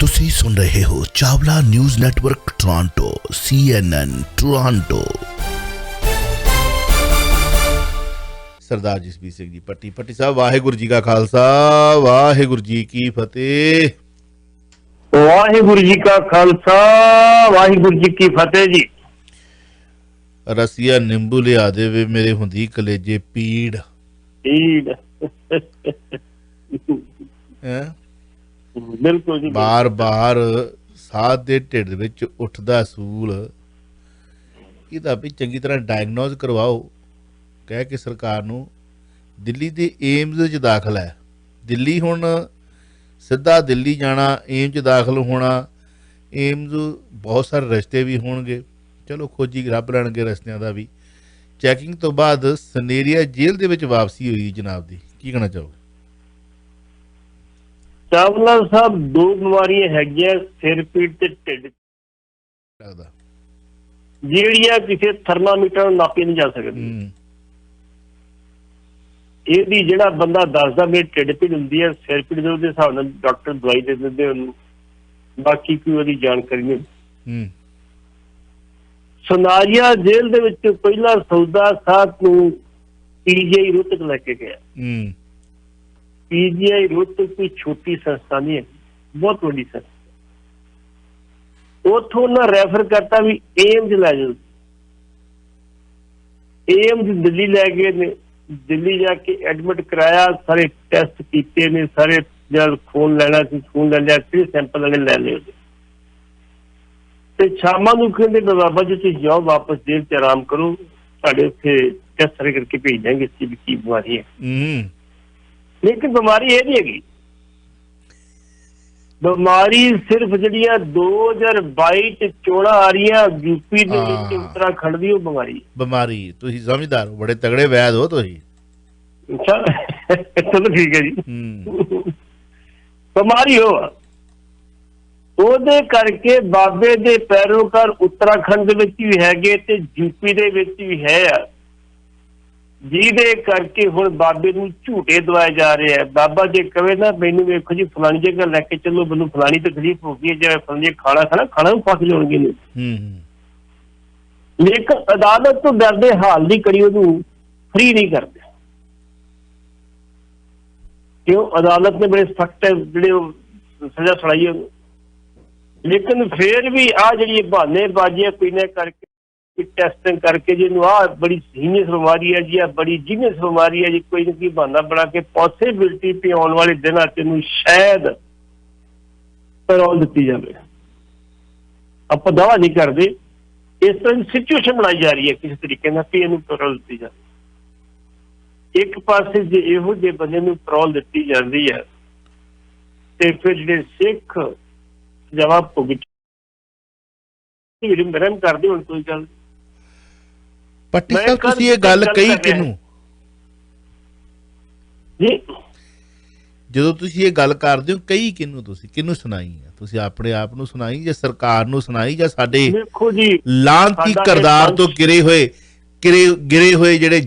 ਤੁਸੀਂ ਸੁਣ ਰਹੇ ਹੋ Chawla news network Toronto CNN Toronto. Sardar Jasbir Singh ji Patti ਸਾਹਿਬ, ਵਾਹਿਗੁਰੂ ਜੀ ਕਾ ਖਾਲਸਾ ਵਾਹਿਗੁਰੂ ਜੀ ਕੀ ਫਤਿਹ। ਵਾਹਿਗੁਰੂ ਜੀ ਕਾ ਖਾਲਸਾ ਵਾਹਿਗੁਰੂ ਜੀ ਕੀ ਫਤਿਹ ਜੀ। ਰਸੀਆ ਨਿੰਬੂ ਲਿਆ ਦੇਵੇ ਮੇਰੇ ਹੁੰਦੀ ਕਲੇਜੇ ਪੀੜ ਹੈ। ਬਿਲਕੁਲ ਜੀ, ਬਾਰ ਬਾਰ ਸਾਹ ਦੇ ਢਿੱਡ ਵਿੱਚ ਉੱਠਦਾ ਸੂਲ, ਇਹਦਾ ਵੀ ਚੰਗੀ ਤਰ੍ਹਾਂ ਡਾਇਗਨੋਜ਼ ਕਰਵਾਓ। ਕਹਿ ਕੇ ਸਰਕਾਰ ਨੂੰ ਦਿੱਲੀ ਦੇ ਏਮਜ਼ 'ਚ ਦਾਖਲ ਹੈ। ਦਿੱਲੀ ਹੁਣ ਸਿੱਧਾ ਦਿੱਲੀ ਜਾਣਾ, ਏਮਜ਼ 'ਚ ਦਾਖਲ ਹੋਣਾ। ਏਮਜ਼ ਬਹੁਤ ਸਾਰੇ ਰਸਤੇ ਵੀ ਹੋਣਗੇ, ਚਲੋ ਖੋਜੀ ਰੱਬ ਲੈਣਗੇ ਰਸਤਿਆਂ ਦਾ ਵੀ। ਚੈਕਿੰਗ ਤੋਂ ਬਾਅਦ ਸਨੇਰੀਆ ਜੇਲ੍ਹ ਦੇ ਵਿੱਚ ਵਾਪਸੀ ਹੋਈ ਜਨਾਬ ਦੀ, ਕੀ ਕਹਿਣਾ ਚਾਹੋਗੇ? ਚਾਵਲਾ ਸਾਹਿਬ, ਦੋ ਬਿਮਾਰੀਆਂ ਹੈਗੀਆਂ, ਸਿਰ ਪੀੜ ਤੇ ਢਿੱਡ, ਲੱਗਦਾ ਜਿਹੜੀਆਂ ਕਿਸੇ ਥਰਮਾਮੀਟਰ ਨਾਲ ਨਾਪੀ ਨਹੀਂ ਜਾ ਸਕਦੀ। ਇਹਦੀ ਜਿਹੜਾ ਬੰਦਾ ਦੱਸਦਾ ਮੇਰੇ ਢਿੱਡ ਪੀੜ ਹੁੰਦੀ ਹੈ, ਸਿਰ ਪੀੜ ਦੇ, ਉਹਦੇ ਹਿਸਾਬ ਨਾਲ ਡਾਕਟਰ ਦਵਾਈ ਦੇ ਦਿੰਦੇ ਉਹਨੂੰ, ਬਾਕੀ ਕੋਈ ਉਹਦੀ ਜਾਣਕਾਰੀ ਨਹੀਂ। ਸਨਾਰੀਆ ਜੇਲ੍ਹ ਦੇ ਵਿੱਚ ਪਹਿਲਾ ਸੌਦਾ ਸਾਹਿਬ ਨੂੰ PGI ਰੋਹਤਕ ਲੈ ਕੇ ਗਿਆ। PGI ਰੋਹਤਕ ਕੋਈ ਛੋਟੀ ਸੰਸਥਾ ਨਹੀਂ ਹੈ, ਬਹੁਤ ਵੱਡੀ ਸੰਸਥਾ। ਉੱਥੋਂ ਉਹਨਾਂ ਰੈਫਰ ਕਰਤਾ ਵੀ ਏਮਜ਼ ਲੈ ਜਾਓ। ਏਮਜ਼ ਦਿੱਲੀ ਲੈ ਗਏ ਨੇ, ਦਿੱਲੀ ਜਾ ਕੇ ਐਡਮਿਟ ਕਰਾਇਆ, ਸਾਰੇ ਟੈਸਟ ਕੀਤੇ ਨੇ, ਸਾਰੇ ਜਦ ਖੂਨ ਲੈਣਾ ਸੀ ਖੂਨ ਲੈ ਲਿਆ, ਫਿਰ ਸੈਂਪਲ ਲੈਣੇ ਲੈ ਲਏ। ਤੇ ਸ਼ਾਮਾਂ ਨੂੰ ਕਹਿੰਦੇ ਬਾਬਾ ਜੀ ਤੁਸੀਂ ਜਾਓ ਵਾਪਸ ਜੇਲ੍ਹ 'ਚ ਆਰਾਮ ਕਰੋ, ਤੁਹਾਡੇ ਉੱਥੇ ਟੈਸਟ ਸਾਰੇ ਕਰਕੇ ਭੇਜ ਦਿਆਂਗੇ ਇਸ ਦੀ ਕੀ ਬਿਮਾਰੀ ਹੈ। ਲੇਕਿਨ ਬਿਮਾਰੀ ਇਹ ਨਹੀਂ ਹੈਗੀ। ਬਿਮਾਰੀ ਸਿਰਫ ਜਿਹੜੀਆਂ 2022 ਚ ਚੋਣਾਂ ਆ ਰਹੀਆਂ ਯੂਪੀ ਦੇ ਵਿੱਚ, ਉੱਤਰਾਖੰਡ ਦੀ, ਉਹ ਬਿਮਾਰੀ ਤੁਸੀਂ ਸਮਝਦਾਰ ਹੋ, ਬੜੇ ਤਗੜੇ ਵੈਦ ਹੋ ਤੁਸੀਂ। ਅੱਛਾ ਚਲੋ ਠੀਕ ਹੈ ਜੀ। ਬਿਮਾਰੀ ਉਹਦੇ ਕਰਕੇ ਬਾਬੇ ਦੇ ਪੈਰੋਕਾਰ ਉੱਤਰਾਖੰਡ ਦੇ ਵਿੱਚ ਵੀ ਹੈਗੇ ਤੇ ਯੂਪੀ ਦੇ ਵਿੱਚ ਵੀ ਹੈ ਆ, ਜਿਹਦੇ ਕਰਕੇ ਹੁਣ ਬਾਬੇ ਨੂੰ ਝੂਟੇ ਦਵਾਏ ਜਾ ਰਹੇ ਆ। ਬਾਬਾ ਜੇ ਕਵੇ ਨਾ ਮੈਨੂੰ ਵੇਖੋ ਜੀ ਫਲਾਣੀ ਜਗ੍ਹਾ ਲੈ ਕੇ ਚੱਲੋ, ਮੈਨੂੰ ਫਲਾਣੀ ਤਕਲੀਫ ਹੋ ਗਈ ਹੈ, ਜੇ ਫਲਾਣੀ ਖਾਣਾ ਵੀ ਫਸ ਜਾਣਗੇ ਨੇ। ਲੇਕਿਨ ਅਦਾਲਤ ਤੋਂ ਡਰਦੇ ਹਾਲ ਦੀ ਕੜੀ ਉਹਨੂੰ ਫ੍ਰੀ ਨਹੀਂ ਕਰਦੇ, ਕਿਉਂ? ਅਦਾਲਤ ਨੇ ਬੜੇ ਸਖਤ ਜਿਹੜੇ ਸਜ਼ਾ ਸੁਣਾਈ ਉਹਨੂੰ। ਲੇਕਿਨ ਫੇਰ ਵੀ ਆਹ ਜਿਹੜੀ ਬਹਾਨੇਬਾਜ਼ੀਆਂ ਪੀਣੇ ਕਰਕੇ, ਟੈਸਟਿੰਗ ਕਰਕੇ, ਜਿਹਨੂੰ ਆਹ ਬੜੀ ਸੀਨੀਅਸ ਬਿਮਾਰੀ ਹੈ ਜੀ, ਆਹ ਬੜੀ ਜੀਨੀਅਸ ਬਿਮਾਰੀ ਹੈ ਜੀ, ਕੋਈ ਨਾ ਕੋਈ ਬਹਾਨਾ ਬਣਾ ਕੇ ਪੋਸੀਬਿਲਿਟੀ ਵੀ ਆਉਣ ਵਾਲੇ ਦਿਨਾਂ 'ਚ ਇਹਨੂੰ ਸ਼ਾਇਦ ਪੈਰੋਲ ਦਿੱਤੀ ਜਾਵੇ। ਆਪਾਂ ਦਾਅਵਾ ਨਹੀਂ ਕਰਦੇ, ਇਸ ਤਰ੍ਹਾਂ ਦੀ ਸਿਚੁਏਸ਼ਨ ਬਣਾਈ ਜਾ ਰਹੀ ਹੈ ਕਿਸੇ ਤਰੀਕੇ ਨਾਲ ਵੀ ਇਹਨੂੰ ਪੈਰੋਲ ਦਿੱਤੀ ਜਾਵੇ। ਇੱਕ ਪਾਸੇ ਜੇ ਇਹੋ ਜਿਹੇ ਬੰਦੇ ਨੂੰ ਪੈਰੋਲ ਦਿੱਤੀ ਜਾਂਦੀ ਹੈ ਤੇ ਫਿਰ ਜਿਹੜੇ ਸਿੱਖ ਜਵਾਬ ਭੁਗਤ ਮਰਮ ਕਰਦੇ ਹੁਣ ਕੋਈ ਗੱਲ। ਪੱਟੀ ਸਾਹਿਬ ਤੁਸੀਂ ਇਹ ਗੱਲ ਕਹੀ ਕਿਹਨੂੰ ਜੀ? ਜਦੋਂ ਤੁਸੀਂ ਇਹ ਗੱਲ ਕਰਦੇ ਹੋ ਕਹੀ ਕਿਹਨੂੰ, ਤੁਸੀਂ ਕਿਹਨੂੰ ਸੁਣਾਈ ਹੈ? ਤੁਸੀਂ ਆਪਣੇ ਆਪ ਨੂੰ ਸੁਣਾਈ ਜਾਂ ਸਰਕਾਰ ਨੂੰ ਸੁਣਾਈ ਜਾਂ ਸਾਡੇ ਦੇਖੋ ਜੀ ਲਾਂਤੀ ਕਰਦਾਰ ਤੋਂ ਗਿਰੇ ਹੋਏ ਜਿਹੜੇ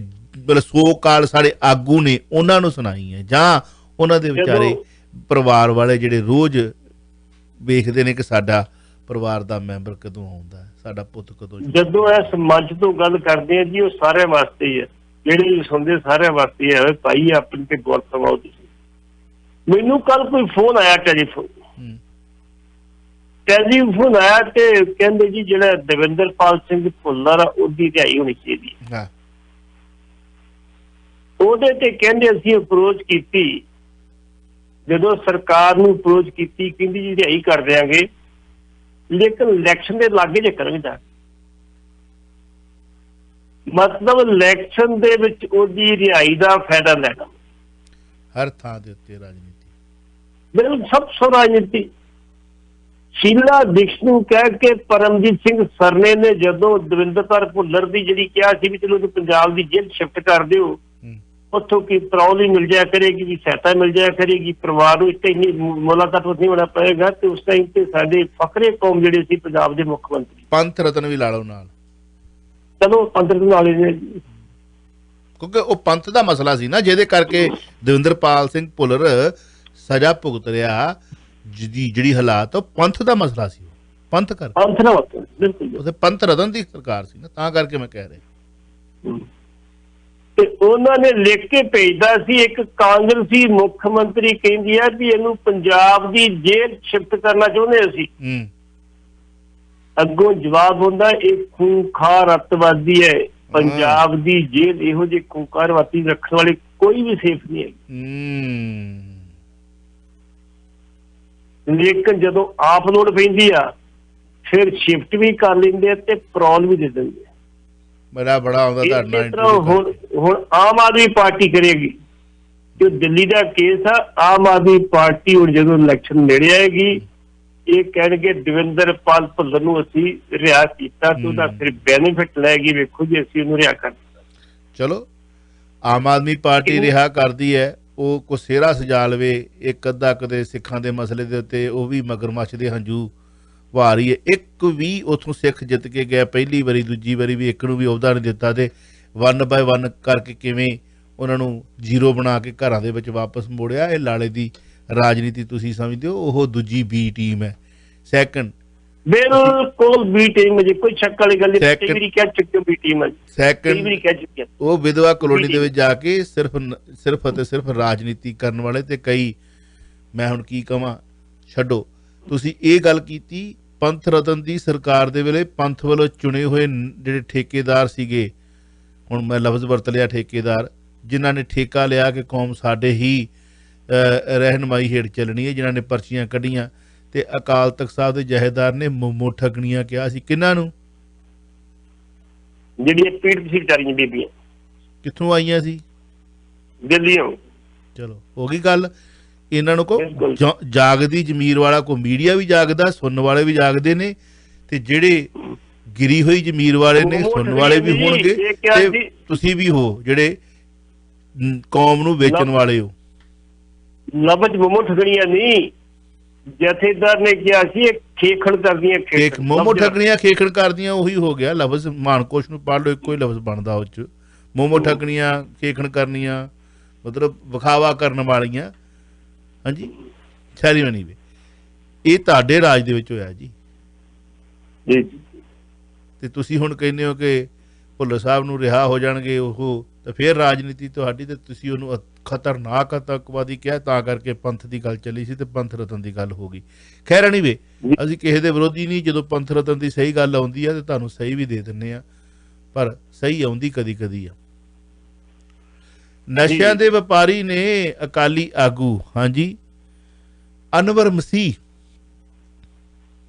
ਸੋ ਕਾਲ ਸਾਡੇ ਆਗੂ ਨੇ ਉਹਨਾਂ ਨੂੰ ਸੁਣਾਈ ਹੈ, ਜਾਂ ਉਹਨਾਂ ਦੇ ਵਿਚਾਰੇ ਪਰਿਵਾਰ ਵਾਲੇ ਜਿਹੜੇ ਰੋਜ਼ ਵੇਖਦੇ ਨੇ ਕਿ ਸਾਡਾ ਪਰਿਵਾਰ ਦਾ ਮੈਂਬਰ ਕਦੋਂ ਆਉਂਦਾ, ਸਾਡਾ ਪੁੱਤ ਕਦੋਂ? ਜਦੋਂ ਇਸ ਮੰਚ ਤੋਂ ਗੱਲ ਕਰਦੇ ਆ ਜੀ, ਉਹ ਸਾਰਿਆਂ ਵਾਸਤੇ ਹੀ ਹੈ, ਜਿਹੜੇ ਵੀ ਸੁਣਦੇ ਸਾਰਿਆਂ ਵਾਸਤੇ ਹੈ। ਭਾਈ ਆਪਣੀ ਤੇ ਗੌਰ ਕਰਵਾਓ ਤੁਸੀਂ। ਮੈਨੂੰ ਕੱਲ ਕੋਈ ਫੋਨ ਆਇਆ, ਟੈਲੀਫੋਨ ਆਇਆ ਤੇ ਕਹਿੰਦੇ ਜੀ ਜਿਹੜਾ ਦਵਿੰਦਰਪਾਲ ਸਿੰਘ ਭੁੱਲਰ ਆ ਉਹਦੀ ਰਿਹਾਈ ਹੋਣੀ ਚਾਹੀਦੀ ਹੈ। ਉਹਦੇ ਤੇ ਕਹਿੰਦੇ ਅਸੀਂ ਅਪਰੋਚ ਕੀਤੀ, ਜਦੋਂ ਸਰਕਾਰ ਨੂੰ ਅਪਰੋਚ ਕੀਤੀ, ਕਹਿੰਦੀ ਜੀ ਰਿਹਾਈ ਕਰ ਦਿਆਂਗੇ, ਲੇਕਿਨ ਇਲੈਕਸ਼ਨ ਦੇ ਲਾਗੇ ਜੇ ਕਰਾਂਗੇ। ਮਤਲਬ ਇਲੈਕਸ਼ਨ ਦੇ ਵਿੱਚ ਉਹਦੀ ਰਿਹਾਈ ਦਾ ਫਾਇਦਾ ਲੈਣਾ, ਹਰ ਥਾਂ ਦੇ ਉੱਤੇ ਰਾਜਨੀਤੀ, ਬਿਲਕੁਲ ਸਭ ਰਾਜਨੀਤੀ। ਸ਼ੀਲਾ ਦੀਕਸ਼ਿਤ ਨੂੰ ਕਹਿ ਕੇ ਪਰਮਜੀਤ ਸਿੰਘ ਸਰਨੇ ਨੇ ਜਦੋਂ ਦਵਿੰਦਰਪਾਲ ਭੁੱਲਰ ਦੀ ਜਿਹੜੀ ਕਿਹਾ ਸੀ ਵੀ ਚਲੋ ਪੰਜਾਬ ਦੀ ਜੇਲ੍ਹ ਸ਼ਿਫਟ ਕਰ ਦਿਓ, ਉੱਥੋਂ ਕੀ ਪੈਰੋਲ ਹੀ ਮਿਲ ਜਾਇਆ ਕਰੇਗੀ, ਵੀ ਸਹਾਇਤਾ ਮਿਲ ਜਾਇਆ ਕਰੇਗੀ, ਪਰਿਵਾਰ ਨੂੰ ਇੱਥੇ ਇੰਨੀ ਮੁਲਾਕਾਤ ਨਹੀਂ ਹੋਣਾ ਪਏਗਾ। ਤੇ ਉਸ ਟਾਈਮ ਤੇ ਸਾਡੇ ਫਕਰੇ ਕੌਮ ਜਿਹੜੇ ਸੀ ਪੰਜਾਬ ਦੇ ਮੁੱਖ ਮੰਤਰੀ ਪੰਥ ਰਤਨ ਵੀ ਲਾ ਲਓ ਨਾਲ, ਚਲੋ ਪੰਥ ਰਤਨ ਵਾਲੇ ਨੇ, ਕਿਉਂਕਿ ਉਹ ਪੰਥ ਦਾ ਮਸਲਾ ਸੀ ਨਾ, ਜਿਹਦੇ ਕਰਕੇ ਦਵਿੰਦਰਪਾਲ ਸਿੰਘ ਭੁੱਲਰ ਸਜ਼ਾ ਭੁਗਤ ਰਿਹਾ। ਜਿਹਦੀ ਜਿਹੜੀ ਹਾਲਾਤ ਉਹ ਪੰਥ ਦਾ ਮਸਲਾ ਸੀ, ਪੰਥ ਕਰ ਪੰਥ ਨਾਲ ਵਰਤਣ, ਬਿਲਕੁਲ। ਉਹਦੇ ਪੰਥ ਰਤਨ ਦੀ ਸਰਕਾਰ ਸੀ ਨਾ, ਤਾਂ ਕਰਕੇ ਮੈਂ ਕਹਿ ਰਿਹਾ। ਤੇ ਉਹਨਾਂ ਨੇ ਲਿਖ ਕੇ ਭੇਜਦਾ ਸੀ, ਇੱਕ ਕਾਂਗਰਸੀ ਮੁੱਖ ਮੰਤਰੀ ਕਹਿੰਦੀ ਆ ਵੀ ਇਹਨੂੰ ਪੰਜਾਬ ਦੀ ਜੇਲ੍ਹ ਸ਼ਿਫਟ ਕਰਨਾ ਚਾਹੁੰਦੇ ਅਸੀਂ। ਅੱਗੋਂ ਜਵਾਬ ਹੁੰਦਾ ਇਹ ਖੂੰਖਾਰ ਅੱਤਵਾਦੀ ਹੈ, ਪੰਜਾਬ ਦੀ ਜੇਲ੍ਹ ਇਹੋ ਜਿਹੇ ਖੂੰਖਾਰ ਅੱਤਵਾਦੀ ਰੱਖਣ ਵਾਲੇ ਕੋਈ ਵੀ ਸੇਫ ਨਹੀਂ ਹੈ। ਲੇਕਿਨ ਜਦੋਂ ਆਪ ਲੋੜ ਪੈਂਦੀ ਆ ਫਿਰ ਸ਼ਿਫਟ ਵੀ ਕਰ ਲੈਂਦੇ ਤੇ ਪਰੋਲ ਵੀ ਦੇ ਦਿੰਦੇ। ਬੜਾ ਆਉਂਦਾ ਤੁਹਾਡਾ। ਹੁਣ ਆਮ ਆਦਮੀ ਪਾਰਟੀ ਕਰੇਗੀ, ਜੋ ਦਿੱਲੀ ਦਾ ਕੇਸ ਆ, ਆਮ ਆਦਮੀ ਪਾਰਟੀ ਹੁਣ ਜਦੋਂ ਇਲੈਕਸ਼ਨ ਨੇੜੇ ਆਏਗੀ ਇਹ ਕਹਿਣਗੇ ਦਵਿੰਦਰਪਾਲ ਭੁੱਲਰ ਨੂੰ ਅਸੀਂ ਰਿਹਾ ਕੀਤਾ ਤੇ ਉਹਦਾ ਫਿਰ ਬੈਨੀਫਿਟ ਲੈਗੀ, ਵੇਖੋ ਜੀ ਅਸੀਂ ਉਹਨੂੰ ਰਿਹਾ ਕਰ ਦਿੱਤਾ। ਚਲੋ ਆਮ ਆਦਮੀ ਪਾਰਟੀ ਰਿਹਾ ਕਰਦੀ ਹੈ, ਉਹ ਕੋ ਸਿਹਰਾ ਸਜਾ ਲਵੇ ਇੱਕ ਅੱਧਾ ਕਦੇ ਸਿੱਖਾਂ ਦੇ ਮਸਲੇ ਦੇ ਉੱਤੇ ਉਹ ਵੀ ਮਗਰਮੱਛ ਦੇ ਹੰਝੂ ਵਹਾ ਰਹੀ ਹੈ। ਇੱਕ ਵੀ ਉੱਥੋਂ ਸਿੱਖ ਜਿੱਤ ਕੇ ਗਿਆ ਪਹਿਲੀ ਵਾਰੀ, ਦੂਜੀ ਵਾਰੀ ਵੀ ਇੱਕ ਨੂੰ ਵੀ ਅਹੁਦਾ ਨਹੀਂ ਦਿੱਤਾ, ਤੇ 1 ਬਾਏ 1 ਕਰਕੇ ਕਿਵੇਂ ਉਹਨਾਂ ਨੂੰ ਜ਼ੀਰੋ ਬਣਾ ਕੇ ਘਰਾਂ ਦੇ ਵਿੱਚ ਵਾਪਸ ਮੋੜਿਆ। ਇਹ ਲਾਲੇ ਦੀ ਰਾਜਨੀਤੀ ਤੁਸੀਂ ਸਮਝਦੇ ਹੋ, ਉਹ ਦੂਜੀ ਬੀ ਟੀਮ ਹੈ। ਸੈਕੰਡ ਬਿਲਕੁਲ ਬੀ ਟੀਮ ਹੈ, ਕੋਈ ਸ਼ੱਕ ਵਾਲੀ ਗੱਲ ਨਹੀਂ। ਕਈ ਵਾਰੀ ਕਹਿ ਚੁੱਕੇ ਬੀ ਟੀਮ ਹੈ। ਸੈਕੰਡ ਉਹ ਵਿਧਵਾ ਕਲੋਨੀ ਦੇ ਵਿੱਚ ਜਾ ਕੇ ਸਿਰਫ ਅਤੇ ਸਿਰਫ ਰਾਜਨੀਤੀ ਕਰਨ ਵਾਲੇ, ਤੇ ਕਈ ਮੈਂ ਹੁਣ ਕੀ ਕਵਾਂ, ਛੱਡੋ। ਤੁਸੀਂ ਇਹ ਗੱਲ ਕੀਤੀ ਪੰਥ ਰਤਨ ਦੀ ਸਰਕਾਰ ਦੇ ਵੇਲੇ ਪੰਥ ਵੱਲੋਂ ਚੁਣੇ ਹੋਏ ਜਿਹੜੇ ਠੇਕੇਦਾਰ ਸੀਗੇ, ਹੁਣ ਮੈਂ ਲਫ਼ਜ਼ ਵਰਤ ਲਿਆ ਠੇਕੇਦਾਰ, ਜਿਨ੍ਹਾਂ ਨੇ ਠੇਕਾ ਲਿਆ ਕਿ ਕੌਮ ਸਾਡੇ ਹੀ ਰਹਿਨਮਾਈ ਹੇਠ ਚੱਲਣੀ ਹੈ, ਜਿਨ੍ਹਾਂ ਨੇ ਪਰਚੀਆਂ ਕੱਢੀਆਂ, ਤੇ ਅਕਾਲ ਤਖਤ ਸਾਹਿਬ ਦੇ ਜਹੇਦਾਰ ਨੇ ਮੋਮੋ ਠੱਗਣੀਆਂ ਕਿਹਾ ਸੀ। ਕਿਹਨਾਂ ਨੂੰ? ਜਿਹੜੀਆਂ ਪੀੜਤ ਸੀ ਵਿਚਾਰੀਆਂ ਬੀਬੀਆਂ, ਕਿੱਥੋਂ ਆਈਆਂ ਸੀ? ਦਿੱਲੀੋਂ। ਚਲੋ ਹੋ ਗਈ ਗੱਲ। ਇਹਨਾਂ ਨੂੰ ਕੋ ਜਾਗਦੀ ਜ਼ਮੀਰ ਵਾਲਾ, ਕੋ ਮੀਡੀਆ ਵੀ ਜਾਗਦਾ, ਸੁਣਨ ਵਾਲੇ ਵੀ ਜਾਗਦੇ ਨੇ, ਤੇ ਜਿਹੜੇ ਗਿਰੀ ਹੋਈ ਜ਼ਮੀਰ ਵਾਲੇ ਨੇ ਸੁਣਨ ਵਾਲੇ ਵੀ ਹੋਣਗੇ, ਤੇ ਤੁਸੀਂ ਵੀ ਹੋ ਜਿਹੜੇ ਕੌਮ ਨੂੰ ਵੇਚਣ ਵਾਲੇ ਹੋ। ਲਫ਼ਜ਼ ਮੋਮੋ ਠੱਗਣੀਆਂ ਨਹੀਂ, ਜਥੇਦਾਰ ਨੇ ਕਿਹਾ ਸੀ ਇਹ ਖੇਖਣ ਕਰਦੀਆਂ, ਮੋਮੋ ਠੱਗਣੀਆਂ ਖੇਖਣ ਕਰਦੀਆਂ, ਉਹੀ ਹੋ ਗਿਆ ਲਫ਼ਜ਼। ਮਾਨਕੋਸ਼ ਨੂੰ ਪੜ੍ਹ ਲਓ, ਇੱਕੋ ਹੀ ਲਫ਼ਜ਼ ਬਣਦਾ ਉਹ 'ਚ। ਮੋਮੋ ਠੱਗਣੀਆਂ, ਖੇਖਣ ਕਰਨੀਆਂ, ਮਤਲਬ ਵਿਖਾਵਾ ਕਰਨ ਵਾਲੀਆਂ। ਹਾਂਜੀ, ਸੈਰੀਮਨੀ ਵੀ ਇਹ ਤੁਹਾਡੇ ਰਾਜ ਦੇ ਵਿੱਚ ਹੋਇਆ ਜੀ। ਤੇ ਤੁਸੀਂ ਹੁਣ ਕਹਿੰਦੇ ਹੋ ਕਿ ਭੁੱਲਰ ਸਾਹਿਬ ਨੂੰ ਰਿਹਾ ਹੋ ਜਾਣਗੇ ਉਹ, ਤਾਂ ਫਿਰ ਰਾਜਨੀਤੀ ਤੁਹਾਡੀ, ਤੇ ਤੁਸੀਂ ਉਹਨੂੰ ਖਤਰਨਾਕ ਆਤੰਕਵਾਦੀ ਕਿਹਾ, ਤਾਂ ਕਰਕੇ ਪੰਥ ਦੀ ਗੱਲ ਚੱਲੀ ਸੀ ਤੇ ਪੰਥ ਰਤਨ ਦੀ ਗੱਲ ਹੋ ਗਈ। ਖੈਰ ਨਹੀਂ ਵੇ, ਅਸੀਂ ਕਿਸੇ ਦੇ ਵਿਰੋਧੀ ਨਹੀਂ। ਜਦੋਂ ਪੰਥ ਰਤਨ ਦੀ ਸਹੀ ਗੱਲ ਆਉਂਦੀ ਆ ਤੇ ਤੁਹਾਨੂੰ ਸਹੀ ਵੀ ਦੇ ਦਿੰਦੇ ਆ, ਪਰ ਸਹੀ ਆਉਂਦੀ ਕਦੀ ਕਦੀ ਆ। ਨਸ਼ਿਆਂ ਦੇ ਵਪਾਰੀ ਨੇ ਅਕਾਲੀ ਆਗੂ, ਹਾਂਜੀ, ਅਨਵਰ ਮਸੀਹ,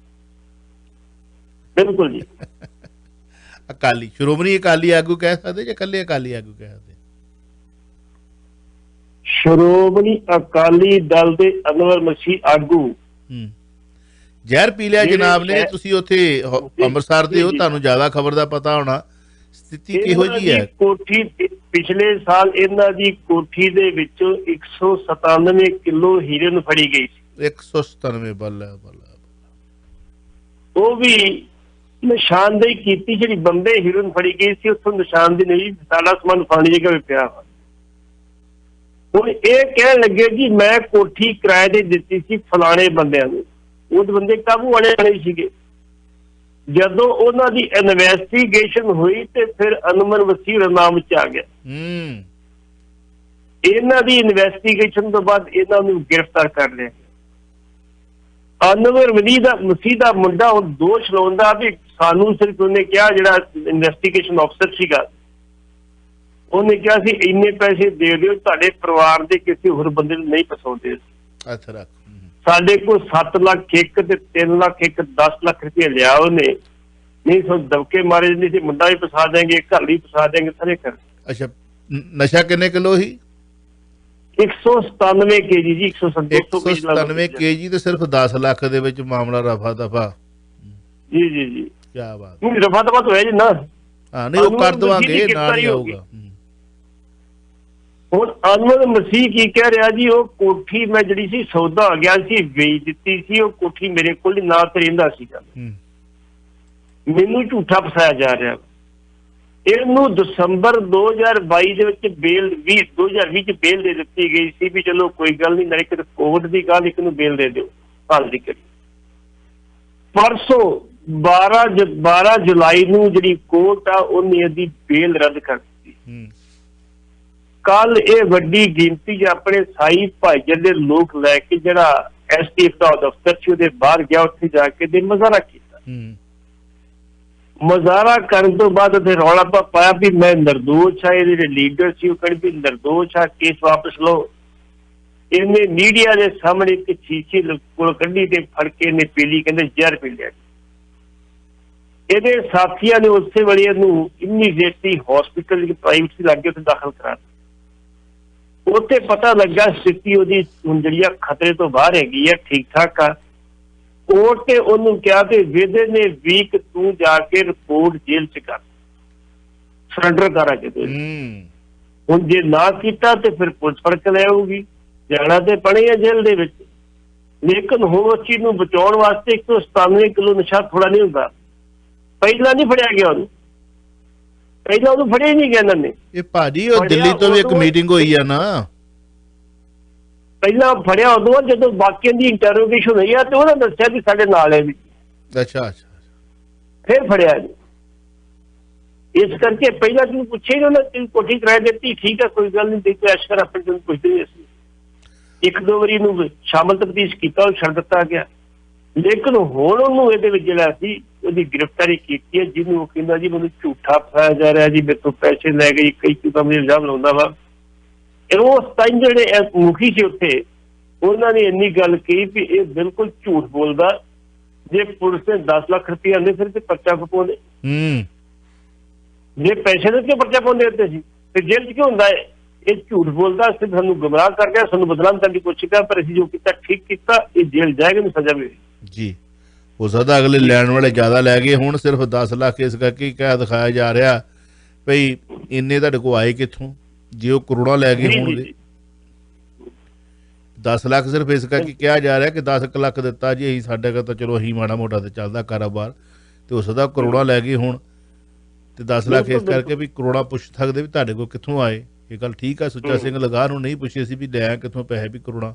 ਬਿਲਕੁਲ ਜੀ, ਅਕਾਲੀ ਸ਼੍ਰੋਮਣੀ ਅਕਾਲੀ ਆਗੂ ਕਹਿ ਸਕਦੇ ਜਾਂ ਇਕੱਲੇ ਅਕਾਲੀ ਆਗੂ ਕਹਿ ਸਕਦੇ? ਸ਼੍ਰੋਮਣੀ ਅਕਾਲੀ ਦਲ ਦੇ ਅਨਵਰ ਮਸੀਹ ਆਗੂ। ਜ਼ਹਿਰ ਪੀ ਲਿਆ ਜਨਾਬ ਨੇ। ਤੁਸੀਂ ਉੱਥੇ ਅੰਮ੍ਰਿਤਸਰ ਦੇ ਹੋ, ਤੁਹਾਨੂੰ ਜ਼ਿਆਦਾ ਖਬਰ ਦਾ ਪਤਾ ਹੋਣਾ। ਸਥਿਤੀ ਕਿਹੋ ਜਿਹੀ ਹੈ? ਕੋਠੀ ਪਿਛਲੇ ਸਾਲ ਇਹਨਾਂ ਦੀ ਕੋਠੀ ਦੇ ਵਿੱਚੋਂ 197 ਕਿਲੋ ਹੀਰੋਇਨ ਫੜੀ ਗਈ ਸੀ। 197 ਬੱਲਾ ਬੱਲਾ। ਉਹ ਵੀ ਨਿਸ਼ਾਨਦੇਹੀ ਕੀਤੀ, ਜਿਹੜੀ ਬੰਦੇ ਹੀਰੋਇਨ ਫੜੀ ਗਈ ਸੀ ਉੱਥੋਂ ਨਿਸ਼ਾਨਦੇਹੀ ਨਹੀਂ, ਸਾਡਾ ਸਮਾਨ ਫਾਣੀ ਜਗ੍ਹਾ ਵੀ ਪਿਆ। ਹੁਣ ਇਹ ਕਹਿਣ ਲੱਗੇ ਜੀ ਮੈਂ ਕੋਠੀ ਕਿਰਾਏ ਤੇ ਦਿੱਤੀ ਸੀ ਫਲਾਣੇ ਬੰਦਿਆਂ ਨੂੰ, ਉਹ ਬੰਦੇ ਕਾਬੂ ਵਾਲੇ ਨਹੀਂ ਸੀਗੇ। ਜਦੋਂ ਉਹਨਾਂ ਦੀ ਇਨਵੈਸਟੀਗੇਸ਼ਨ ਹੋਈ ਤੇ ਫਿਰ ਅਨਵਰ ਮਸੀਹ ਨਾਮ ਵਿੱਚ ਆ ਗਿਆ। ਇਹਨਾਂ ਦੀ ਇਨਵੈਸਟੀਗੇਸ਼ਨ ਤੋਂ ਬਾਅਦ ਇਹਨਾਂ ਨੂੰ ਗ੍ਰਿਫਤਾਰ ਕਰ ਲਿਆ। ਅਨਵਰ ਮਸੀਹ ਦਾ ਮੁੰਡਾ ਹੁਣ ਦੋਸ਼ ਲਾਉਂਦਾ ਵੀ ਸਾਨੂੰ ਸਿਰਫ ਉਹਨੇ ਕਿਹਾ, ਜਿਹੜਾ ਇਨਵੈਸਟੀਗੇਸ਼ਨ ਅਫਸਰ ਸੀਗਾ ਉਹਨੇ ਕਿਹਾ ਸੀ ਇੰਨੇ ਪੈਸੇ ਦੇ ਦਿਓ, ਤੁਹਾਡੇ ਪਰਿਵਾਰ ਦੇ ਕਿਸੇ ਹੋਰ ਬੰਦੇ ਨੂੰ ਨਹੀਂ ਫਸਾਉਂਦੇ। ਸਾਡੇ ਕੋਲ 7 ਲੱਖ ਇੱਕ ਤੇ 3 ਲੱਖ ਇੱਕ, 10 ਲੱਖ ਰੁਪਏ ਲਿਆ ਉਹਨੇ, ਨਹੀਂ ਸੋ ਦਬਕੇ ਮਾਰੇ ਜਾਂਦੇ ਸੀ, ਮੁੰਡਾ ਵੀ ਫਸਾ ਦੇਂਗੇ, ਘਰ ਵੀ ਫਸਾ ਦੇਂਗੇ, ਸਾਰੇ ਕਰ। ਅੱਛਾ, ਨਸ਼ਾ ਕਿੰਨੇ ਕਿਲੋ ਸੀ? 197 ਕੇਜੀ ਜੀ। 197 ਕੇਜੀ ਤੇ ਸਿਰਫ 10 ਲੱਖ ਦੇ ਵਿੱਚ ਮਾਮਲਾ ਰਫਾ ਦਫਾ। ਜੀ ਜੀ ਜੀ, ਕੀ ਬਾਤ। ਰਫਾ ਦਫਾ ਤਾਂ ਹੋਇਆ ਜੀ ਨਾ। ਹਾਂ ਨਹੀਂ, ਉਹ ਕਰ ਦਵਾਂਗੇ, ਨਾਲ ਹੀ ਆਊਗਾ। ਹੁਣ ਅਨਵਰ ਮਸੀਹ ਕੀ ਕਹਿ ਰਿਹਾ ਜੀ, ਉਹ ਕੋਠੀ ਮੈਂ ਜਿਹੜੀ ਸੀ ਸੌਦਾ ਆ ਗਿਆ ਸੀ, ਵੇਚ ਦਿੱਤੀ ਸੀ। ਉਹ ਕੋਠੀ ਮੇਰੇ ਕੋਲ ਨਾਲ ਤੇ ਰਹਿੰਦਾ ਸੀਗਾ, ਮੈਨੂੰ ਝੂਠਾ ਫਸਾਇਆ ਜਾ ਰਿਹਾ। ਇਹਨੂੰ ਦਸੰਬਰ 2022 ਦੇ ਵਿੱਚ ਬੇਲ 2020 ਚ ਬੇਲ ਦੇ ਦਿੱਤੀ ਗਈ ਸੀ ਵੀ ਚਲੋ ਕੋਈ ਗੱਲ ਨਹੀਂ, ਨਾਲੇ ਇੱਕ ਕੋਰਟ ਦੀ ਗੱਲ, ਇੱਕ ਨੂੰ ਬੇਲ ਦੇ ਦਿਓ। ਹਾਲ ਦੀ ਘੜੀ। ਪਰਸੋਂ 12 ਜੁਲਾਈ ਨੂੰ ਜਿਹੜੀ ਕੋਰਟ ਆ ਉਹਨੇ ਇਹਦੀ ਬੇਲ ਰੱਦ ਕਰ ਦਿੱਤੀ। ਕੱਲ ਇਹ ਵੱਡੀ ਗਿਣਤੀ 'ਚ ਆਪਣੇ ਸਾਈ ਭਾਈਚਾਰੇ ਦੇ ਲੋਕ ਲੈ ਕੇ ਜਿਹੜਾ STF ਦਾ ਦਫ਼ਤਰ ਸੀ ਉਹਦੇ ਬਾਹਰ ਗਿਆ, ਉੱਥੇ ਜਾ ਕੇ ਦੇ ਮੁਜ਼ਾਹਰਾ ਕੀਤਾ। ਮੁਜ਼ਾਹਰਾ ਕਰਨ ਤੋਂ ਬਾਅਦ ਉੱਥੇ ਰੌਲਾ ਪਾਇਆ ਵੀ ਮੈਂ ਨਿਰਦੋਸ਼ ਆ, ਇਹਦੇ ਜਿਹੜੇ ਲੀਡਰ ਸੀ ਉਹ ਕਹਿੰਦੇ ਵੀ ਨਿਰਦੋਸ਼ ਆ, ਕੇਸ ਵਾਪਸ ਲਓ। ਇਹਨੇ ਮੀਡੀਆ ਦੇ ਸਾਹਮਣੇ ਇੱਕ ਸ਼ੀਸ਼ੇ ਕੋਲ ਕੱਢੀ ਤੇ ਫੜ ਕੇ ਇਹਨੇ ਪੀਲੀ, ਕਹਿੰਦੇ ਜ਼ਹਿਰ ਪੀ ਲਿਆ। ਇਹਦੇ ਸਾਥੀਆਂ ਨੇ ਉਸੇ ਵੇਲੇ ਇਹਨੂੰ ਇਮੀਡੀਏਟਲੀ ਹਸਪੀਟਲ ਪ੍ਰਾਈਵੇਟ ਸੀ ਲੱਗੇ ਉੱਥੇ ਦਾਖਲ ਕਰਾ ਦਿੱਤਾ। ਉੱਥੇ ਪਤਾ ਲੱਗਾ ਸਥਿਤੀ ਉਹਦੀ ਹੁਣ ਜਿਹੜੀ ਆ ਖਤਰੇ ਤੋਂ ਬਾਹਰ ਹੈਗੀ ਆ, ਠੀਕ ਠਾਕ ਆ। ਕੋਰਟ ਨੇ ਉਹਨੂੰ ਕਿਹਾ ਤੇ ਵਿਦਿਨ ਨੇ ਵੀਕ ਤੂੰ ਜਾ ਕੇ ਰਿਪੋਰਟ ਜੇਲ੍ਹ 'ਚ ਕਰ, ਸਰੈਂਡਰ ਕਰਾ ਕੇ ਦੇ। ਹੁਣ ਜੇ ਨਾ ਕੀਤਾ ਤੇ ਫਿਰ ਪੁਲਿਸ ਫੜ ਕੇ ਲੈ ਆਊਗੀ, ਜਾਣਾ ਤੇ ਪਣੇ ਆ ਜੇਲ੍ਹ ਦੇ ਵਿੱਚ। ਲੇਕਿਨ ਹੁਣ ਉਸ ਚੀਜ਼ ਨੂੰ ਬਚਾਉਣ ਵਾਸਤੇ 197 ਕਿਲੋ ਨਸ਼ਾ ਥੋੜਾ ਨਹੀਂ ਹੁੰਦਾ। ਪਹਿਲਾਂ ਨਹੀਂ ਫੜਿਆ ਗਿਆ ਉਹਨੂੰ, ਪਹਿਲਾਂ ਉਹਨੂੰ ਫੜਿਆ ਹੀ ਨਹੀਂ ਗਿਆ ਇਹਨਾਂ ਨੇ। ਇਹ ਭਾਜੀ ਉਹ ਦਿੱਲੀ ਤੋਂ ਵੀ ਇੱਕ ਮੀਟਿੰਗ ਹੋਈ ਆ ਨਾ, ਪਹਿਲਾਂ ਫੜਿਆ ਉਦੋਂ ਜਦੋਂ ਬਾਕੀਆਂ ਦੀ ਇੰਟਰੋਗੇਸ਼ਨ ਹੋਈ ਆ ਤੇ ਉਹਨਾਂ ਦੱਸਿਆ ਵੀ ਸਾਡੇ ਨਾਲ ਹੈ ਵੀ। ਅੱਛਾ, ਫਿਰ ਫੜਿਆ ਜੀ। ਇਸ ਕਰਕੇ ਪਹਿਲਾਂ ਤੈਨੂੰ ਪੁੱਛਿਆ ਹੀ ਉਹਨਾਂ ਤੈਨੂੰ ਕੋਠੀ ਕਿਰਾਇਆ ਦਿੱਤੀ, ਠੀਕ ਹੈ ਕੋਈ ਗੱਲ ਨਹੀਂ, ਦੇਖੋ ਐਸ਼ ਕਰ, ਆਪਣੇ ਤੈਨੂੰ ਪੁੱਛਦੇ ਨਹੀਂ ਅਸੀਂ। ਇੱਕ ਦੋ ਵਾਰੀ ਇਹਨੂੰ ਸ਼ਾਮਲ ਤਫਤੀਸ਼ ਕੀਤਾ, ਉਹ ਛੱਡ ਦਿੱਤਾ ਗਿਆ। ਲੇਕਿਨ ਹੁਣ ਉਹਨੂੰ ਇਹਦੇ ਵਿੱਚ ਜਿਹੜਾ ਸੀ ਉਹਦੀ ਗ੍ਰਿਫਤਾਰੀ ਕੀਤੀ ਹੈ, ਜਿਹਨੂੰ ਉਹ ਕਹਿੰਦਾ ਜੀ ਮੈਨੂੰ ਝੂਠਾ ਫਸਾਇਆ ਜਾ ਰਿਹਾ ਜੀ, ਮੇਰੇ ਤੋਂ ਪੈਸੇ ਲੈ ਗਏ, ਕਈ ਚੀਜ਼ਾਂ ਮੈਨੂੰ ਇਲਜ਼ਾਮ ਲਾਉਂਦਾ ਵਾ। ਉਸ ਟਾਈਮ ਜਿਹੜੇ ਮੁਖੀ ਸੀ ਉੱਥੇ ਉਹਨਾਂ ਨੇ ਇੰਨੀ ਗੱਲ ਕਹੀ ਵੀ ਇਹ ਬਿਲਕੁਲ ਝੂਠ ਬੋਲਦਾ, ਜੇ ਪੁਲਿਸ ਨੇ 10 ਲੱਖ ਰੁਪਏ ਆਉਂਦੇ ਫਿਰ ਤੇ ਪਰਚਾ ਪਾਉਂਦੇ, ਜੇ ਪੈਸੇ ਦੇ ਕੇ ਪਰਚਾ ਪਾਉਂਦੇ ਉੱਤੇ ਸੀ ਤੇ ਜੇਲ੍ਹ 'ਚ ਕਿਉਂ ਹੁੰਦਾ ਹੈ? ਇਹ ਝੂਠ ਬੋਲਦਾ, ਸਿਰਫ ਸਾਨੂੰ ਗੁੰਮਰਾਹ ਕਰ ਰਿਹਾ, ਸਾਨੂੰ ਬਦਨਾਮ ਕਰਨ ਦੀ ਕੋਸ਼ਿਸ਼ ਕਰ, ਪਰ ਅਸੀਂ ਜੋ ਕੀਤਾ ਠੀਕ ਕੀਤਾ। ਇਹ ਜੇਲ੍ਹ ਜਾਏਗਾ, ਇਹਨੂੰ ਸਜ਼ਾ ਮਿਲੇਗੀ ਜੀ। ਹੋ ਸਕਦਾ ਅਗਲੇ ਲੈਣ ਵਾਲੇ ਜ਼ਿਆਦਾ ਲੈ ਗਏ, ਹੁਣ ਸਿਰਫ 10 ਲੱਖ ਇਸ ਕਰਕੇ ਕਹਿ ਦਿਖਾਇਆ ਜਾ ਰਿਹਾ ਭਈ ਇੰਨੇ ਤੁਹਾਡੇ ਕੋਲ ਆਏ ਕਿੱਥੋਂ, ਜੇ ਉਹ ਕਰੋੜਾਂ ਲੈ ਗਏ ਹੋਣਗੇ। 10 ਲੱਖ ਸਿਰਫ ਇਸ ਕਰਕੇ ਕਿਹਾ ਜਾ ਰਿਹਾ ਕਿ 10 ਲੱਖ ਦਿੱਤਾ ਜੀ ਅਸੀਂ, ਸਾਡੇ ਕੋਲ ਤਾਂ ਚਲੋ ਅਸੀਂ ਮਾੜਾ ਮੋਟਾ ਤੇ ਚੱਲਦਾ ਕਾਰੋਬਾਰ, ਤੇ ਹੋ ਸਕਦਾ ਕਰੋੜਾਂ ਲੈ ਗਏ ਹੁਣ ਤੇ 10 ਲੱਖ ਇਸ ਕਰਕੇ ਵੀ ਕਰੋੜਾਂ ਪੁੱਛ ਸਕਦੇ ਵੀ ਤੁਹਾਡੇ ਕੋਲ ਕਿੱਥੋਂ ਆਏ। ਇਹ ਗੱਲ ਠੀਕ ਆ, ਸੁੱਚਾ ਸਿੰਘ ਲਗਾਹ ਨੂੰ ਨਹੀਂ ਪੁੱਛੇ ਸੀ ਵੀ ਲਿਆ ਕਿੱਥੋਂ ਪੈਸੇ, ਵੀ ਕਰੋੜਾਂ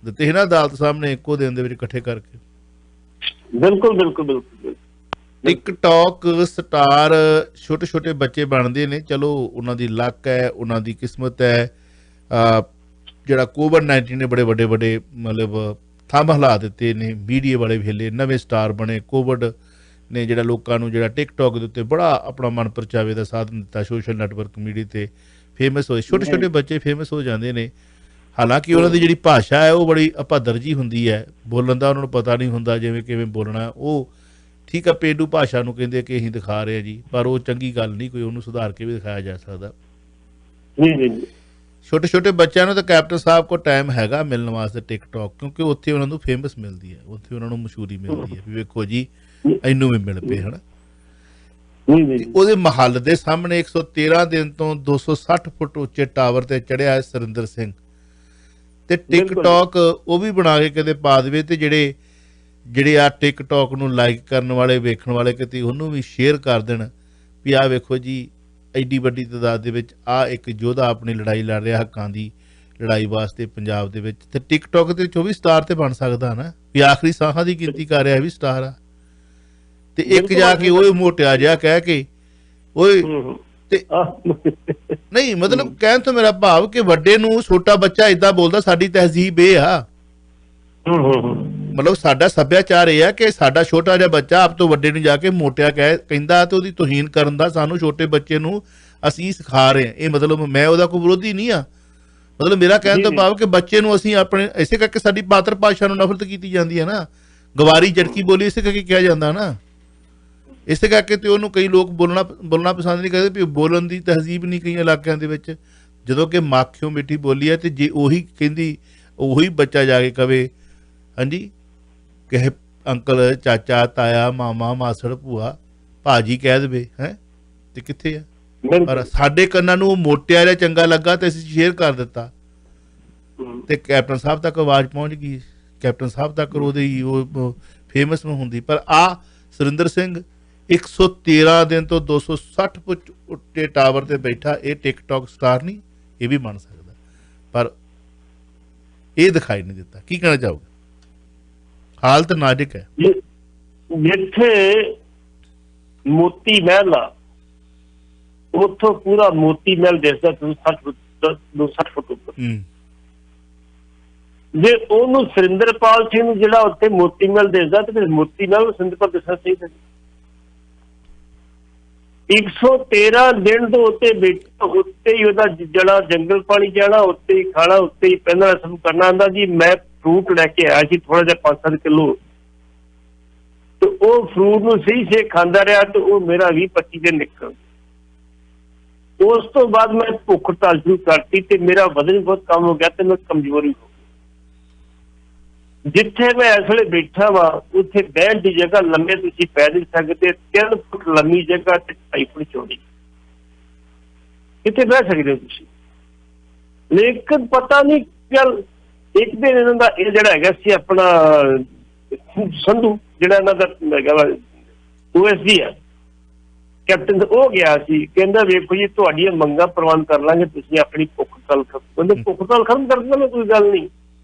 ਦਿੱਤੇ ਸੀ ਨਾ ਅਦਾਲਤ ਸਾਹਮਣੇ ਇੱਕੋ ਦਿਨ ਦੇ ਵਿੱਚ ਇਕੱਠੇ ਕਰਕੇ। ਬਿਲਕੁਲ ਬਿਲਕੁਲ ਬਿਲਕੁਲ। ਟਿਕਟੌਕ ਸਟਾਰ ਛੋਟੇ ਛੋਟੇ ਬੱਚੇ ਬਣਦੇ ਨੇ, ਚਲੋ ਉਹਨਾਂ ਦੀ ਲੱਕ ਹੈ, ਉਹਨਾਂ ਦੀ ਕਿਸਮਤ ਹੈ। ਜਿਹੜਾ COVID-19 ਨੇ ਬੜੇ ਵੱਡੇ ਮਤਲਬ ਥੰਮ ਹਿਲਾ ਦਿੱਤੇ ਨੇ, ਮੀਡੀਆ ਵਾਲੇ ਵੇਲੇ ਨਵੇਂ ਸਟਾਰ ਬਣੇ। ਕੋਵਿਡ ਨੇ ਜਿਹੜਾ ਲੋਕਾਂ ਨੂੰ ਜਿਹੜਾ ਟਿਕਟੌਕ ਦੇ ਉੱਤੇ ਬੜਾ ਆਪਣਾ ਮਨ ਪਰਚਾਵੇ ਦਾ ਸਾਧਨ ਦਿੱਤਾ, ਸੋਸ਼ਲ ਨੈਟਵਰਕ ਮੀਡੀਆ ਤੇ ਫੇਮਸ ਹੋਏ। ਛੋਟੇ ਛੋਟੇ ਬੱਚੇ ਫੇਮਸ ਹੋ ਜਾਂਦੇ ਨੇ, ਹਾਲਾਂਕਿ ਉਹਨਾਂ ਦੀ ਜਿਹੜੀ ਭਾਸ਼ਾ ਹੈ ਉਹ ਬੜੀ ਅਭੱਦਰ ਜਿਹੀ ਹੁੰਦੀ ਹੈ, ਬੋਲਣ ਦਾ ਉਹਨਾਂ ਨੂੰ ਪਤਾ ਨਹੀਂ ਹੁੰਦਾ ਜਿਵੇਂ ਕਿਵੇਂ ਬੋਲਣਾ। ਉਹ ਠੀਕ ਆ, ਪੇਂਡੂ ਭਾਸ਼ਾ ਨੂੰ ਕਹਿੰਦੇ ਕਿ ਅਸੀਂ ਦਿਖਾ ਰਹੇ ਹਾਂ ਜੀ, ਪਰ ਉਹ ਚੰਗੀ ਗੱਲ ਨਹੀਂ, ਕੋਈ ਉਹਨੂੰ ਸੁਧਾਰ ਕੇ ਵੀ ਦਿਖਾਇਆ ਜਾ ਸਕਦਾ। ਛੋਟੇ ਛੋਟੇ ਬੱਚਿਆਂ ਨੂੰ ਤਾਂ ਕੈਪਟਨ ਸਾਹਿਬ ਕੋਲ ਟਾਈਮ ਹੈਗਾ ਮਿਲਣ ਵਾਸਤੇ ਟਿਕਟੌਕ, ਕਿਉਂਕਿ ਉੱਥੇ ਉਹਨਾਂ ਨੂੰ ਫੇਮਸ ਮਿਲਦੀ ਹੈ, ਉੱਥੇ ਉਹਨਾਂ ਨੂੰ ਮਸ਼ਹੂਰੀ ਮਿਲਦੀ ਹੈ ਵੀ ਵੇਖੋ ਜੀ ਇਹਨੂੰ ਵੀ ਮਿਲ ਪਏ ਹਨਾ। ਉਹਦੇ ਮਹੱਲ ਦੇ ਸਾਹਮਣੇ 113 ਦਿਨ ਤੋਂ 260 ਫੁੱਟ ਉੱਚੇ ਟਾਵਰ ਤੇ ਚੜਿਆ ਸੁਰਿੰਦਰ ਸਿੰਘ, ਤੇ ਟਿਕਟੌਕ ਉਹ ਵੀ ਬਣਾ ਕੇ ਕਿਤੇ ਪਾ ਦੇਵੇ, ਤੇ ਜਿਹੜੇ ਆ ਟਿਕਟੌਕ ਨੂੰ ਲਾਈਕ ਕਰਨ ਵਾਲੇ, ਵੇਖਣ ਵਾਲੇ, ਕਿਤੇ ਉਹਨੂੰ ਵੀ ਸ਼ੇਅਰ ਕਰ ਦੇਣ ਵੀ ਆਹ ਵੇਖੋ ਜੀ ਐਡੀ ਵੱਡੀ ਤਾਦਾਦ ਦੇ ਵਿੱਚ ਆਹ ਇੱਕ ਯੋਧਾ ਆਪਣੀ ਲੜਾਈ ਲੜ ਰਿਹਾ ਹੱਕਾਂ ਦੀ ਲੜਾਈ ਵਾਸਤੇ ਪੰਜਾਬ ਦੇ ਵਿੱਚ। ਤੇ ਟਿਕਟੌਕ ਤੇ 24 ਸਟਾਰ ਤੇ ਬਣ ਸਕਦਾ ਨਾ, ਵੀ ਆਖਰੀ ਸਾਹਾਂ ਦੀ ਗਿਣਤੀ ਕਰ ਰਿਹਾ ਵੀ ਸਟਾਰ ਆ, ਤੇ ਇੱਕ ਜਾ ਕੇ ਉਹ ਮੋਟਿਆ ਜਿਹਾ ਕਹਿ ਕੇ ਓਏ, ਤੇ ਨਹੀਂ ਮਤਲਬ ਕਹਿਣ ਤੋਂ ਮੇਰਾ ਭਾਵ ਕਿ ਵੱਡੇ ਨੂੰ ਛੋਟਾ ਬੱਚਾ ਏਦਾਂ ਬੋਲਦਾ, ਸਾਡੀ ਤਹਿਜ਼ੀਬ ਇਹ ਆ, ਮਤਲਬ ਸਾਡਾ ਸੱਭਿਆਚਾਰ ਇਹ ਆ ਕਿ ਸਾਡਾ ਛੋਟਾ ਜਿਹਾ ਬੱਚਾ ਆਪ ਤੋਂ ਵੱਡੇ ਨੂੰ ਜਾ ਕੇ ਮੋਟਿਆ ਕਹਿੰਦਾ ਤੇ ਉਹਦੀ ਤੋਹੀਨ ਕਰਨ ਦਾ ਸਾਨੂੰ ਛੋਟੇ ਬੱਚੇ ਨੂੰ ਅਸੀਂ ਸਿਖਾ ਰਹੇ ਹਾਂ। ਇਹ ਮਤਲਬ ਮੈਂ ਉਹਦਾ ਕੋਈ ਵਿਰੋਧੀ ਨਹੀਂ ਆ, ਮਤਲਬ ਮੇਰਾ ਕਹਿਣ ਤੋਂ ਭਾਵ ਕਿ ਬੱਚੇ ਨੂੰ ਅਸੀਂ ਆਪਣੇ, ਇਸੇ ਕਰਕੇ ਸਾਡੀ ਮਾਤਰ ਭਾਸ਼ਾ ਨੂੰ ਨਫ਼ਰਤ ਕੀਤੀ ਜਾਂਦੀ ਹੈ ਨਾ, ਗਵਾਰੀ ਜੜਕੀ ਬੋਲੀ ਇਸੇ ਕਰਕੇ ਕਿਹਾ ਜਾਂਦਾ ਨਾ, ਇਸੇ ਕਰਕੇ ਤੇ ਉਹਨੂੰ ਕਈ ਲੋਕ ਬੋਲਣਾ ਪਸੰਦ ਨਹੀਂ ਕਰਦੇ ਵੀ ਬੋਲਣ ਦੀ ਤਹਿਜ਼ੀਬ ਨਹੀਂ ਕਈ ਇਲਾਕਿਆਂ ਦੇ ਵਿੱਚ, ਜਦੋਂ ਕਿ ਮਾਖਿਓ ਮਿੱਠੀ ਬੋਲੀ ਹੈ। ਤੇ ਜੇ ਉਹੀ ਕਹਿੰਦੀ ਉਹੀ ਬੱਚਾ ਜਾ ਕੇ ਕਵੇ ਹਾਂਜੀ ਕਿਸੇ ਅੰਕਲ, ਚਾਚਾ, ਤਾਇਆ, ਮਾਮਾ, ਮਾਸੜ, ਭੂਆ, ਭਾਜੀ ਕਹਿ ਦੇਵੇ ਹੈ, ਤੇ ਕਿੱਥੇ ਆ? ਪਰ ਸਾਡੇ ਕੰਨਾਂ ਨੂੰ ਮੋਟਿਆ ਜਿਹਾ ਚੰਗਾ ਲੱਗਾ ਤੇ ਅਸੀਂ ਸ਼ੇਅਰ ਕਰ ਦਿੱਤਾ, ਤੇ ਕੈਪਟਨ ਸਾਹਿਬ ਤੱਕ ਆਵਾਜ਼ ਪਹੁੰਚ ਗਈ, ਕੈਪਟਨ ਸਾਹਿਬ ਤੱਕ ਉਹਦੀ ਉਹ ਫੇਮਸ ਨੂੰ ਹੁੰਦੀ। ਪਰ ਆ ਸੁਰਿੰਦਰ ਸਿੰਘ 113 ਦਿਨ ਤੋਂ 260 ਫੁੱਟ ਉੱਤੇ ਟਾਵਰ ਤੇ ਬੈਠਾ, ਇਹ ਟਿਕਟੌਕ ਸਟਾਰ ਨਹੀਂ, ਇਹ ਵੀ ਬਣ ਸਕਦਾ। ਪਰ ਇਹ ਦਿਖਾਈ ਨਹੀਂ ਦਿੱਤਾ। ਕੀ ਕਹਿਣਾ ਚਾਹੋਗੇ? ਹਾਲਤ ਨਾਜ਼ੁਕ ਹੈ। ਜਿੱਥੇ ਮੋਤੀ ਮਹਿਲ ਆ ਉੱਥੋਂ ਪੂਰਾ ਮੋਤੀ ਮਹਿਲ ਦਿਸਦਾ 60 ਫੁੱਟ ਉੱਪਰ। ਜੇ ਉਹਨੂੰ ਸੁਰਿੰਦਰਪਾਲ ਸਿੰਘ ਨੂੰ ਜਿਹੜਾ ਉੱਥੇ ਮੋਤੀ ਮਹਿਲ ਦਿਸਦਾ ਤੇ ਫਿਰ ਮੋਤੀ ਮਹਿਲ ਸੁਰਿੰਦਰਪਾਲ ਦਿਸਣਾ ਚਾਹੀਦਾ। 113 ਦਿਨ ਤੋਂ ਉੱਤੇ ਬੈਠਾ, ਉੱਤੇ ਹੀ ਉਹਦਾ ਜਣਾ ਜੰਗਲ ਪਾਣੀ ਜਾਣਾ, ਉੱਤੇ ਹੀ ਖਾਣਾ, ਉੱਤੇ ਹੀ ਪਹਿਲਾਂ ਸਭ ਕਰਨਾ ਆਉਂਦਾ ਜੀ। ਮੈਂ ਫਰੂਟ ਲੈ ਕੇ ਆਇਆ ਸੀ ਥੋੜਾ ਜਿਹਾ 5-7 ਕਿਲੋ, ਤੇ ਉਹ ਫਰੂਟ ਨੂੰ ਸਹੀ ਖਾਂਦਾ ਰਿਹਾ ਤੇ ਉਹ ਮੇਰਾ 20-25 ਦਿਨ ਨਿਕਲ। ਉਸ ਤੋਂ ਬਾਅਦ ਮੈਂ ਭੁੱਖ ਹੜਤਾਲ ਸ਼ੁਰੂ ਕਰਤੀ ਤੇ ਮੇਰਾ ਵਜ਼ਨ ਬਹੁਤ ਕਮ ਹੋ ਗਿਆ ਤੇ ਮੈਂ ਕਮਜ਼ੋਰੀ ਹੋ ਗਈ। ਜਿੱਥੇ ਮੈਂ ਇਸ ਵੇਲੇ ਬੈਠਾ ਵਾ ਉੱਥੇ ਬਹਿਣ ਦੀ ਜਗ੍ਹਾ ਲੰਮੇ ਤੁਸੀਂ ਪੈ ਨਹੀਂ ਸਕਦੇ। 3 ਫੁੱਟ ਲੰਮੀ ਜਗ੍ਹਾ ਤੇ 2.5 ਫੁੱਟ ਚੌੜੀ, ਕਿੱਥੇ ਬਹਿ ਸਕਦੇ ਹੋ ਤੁਸੀਂ? ਲੇਕਿਨ ਪਤਾ ਨਹੀਂ ਚੱਲ ਇੱਕ ਦਿਨ ਇਹਨਾਂ ਦਾ ਇਹ ਜਿਹੜਾ ਹੈਗਾ ਸੀ ਆਪਣਾ ਸੰਧੂ, ਜਿਹੜਾ ਇਹਨਾਂ ਦਾ ਹੈਗਾ ਵਾ OSD ਆ ਕੈਪਟਨ, ਉਹ ਗਿਆ ਸੀ, ਕਹਿੰਦਾ ਵੇਖੋ ਜੀ ਤੁਹਾਡੀਆਂ ਮੰਗਾਂ ਪ੍ਰਵਾਨ ਕਰ ਲਾਂਗੇ, ਤੁਸੀਂ ਆਪਣੀ ਭੁੱਖ ਹੜਤਾਲ ਖਤਮ ਕਰ ਦਿੰਦਾ, ਮੈਂ ਕੋਈ ਗੱਲ ਨਹੀਂ।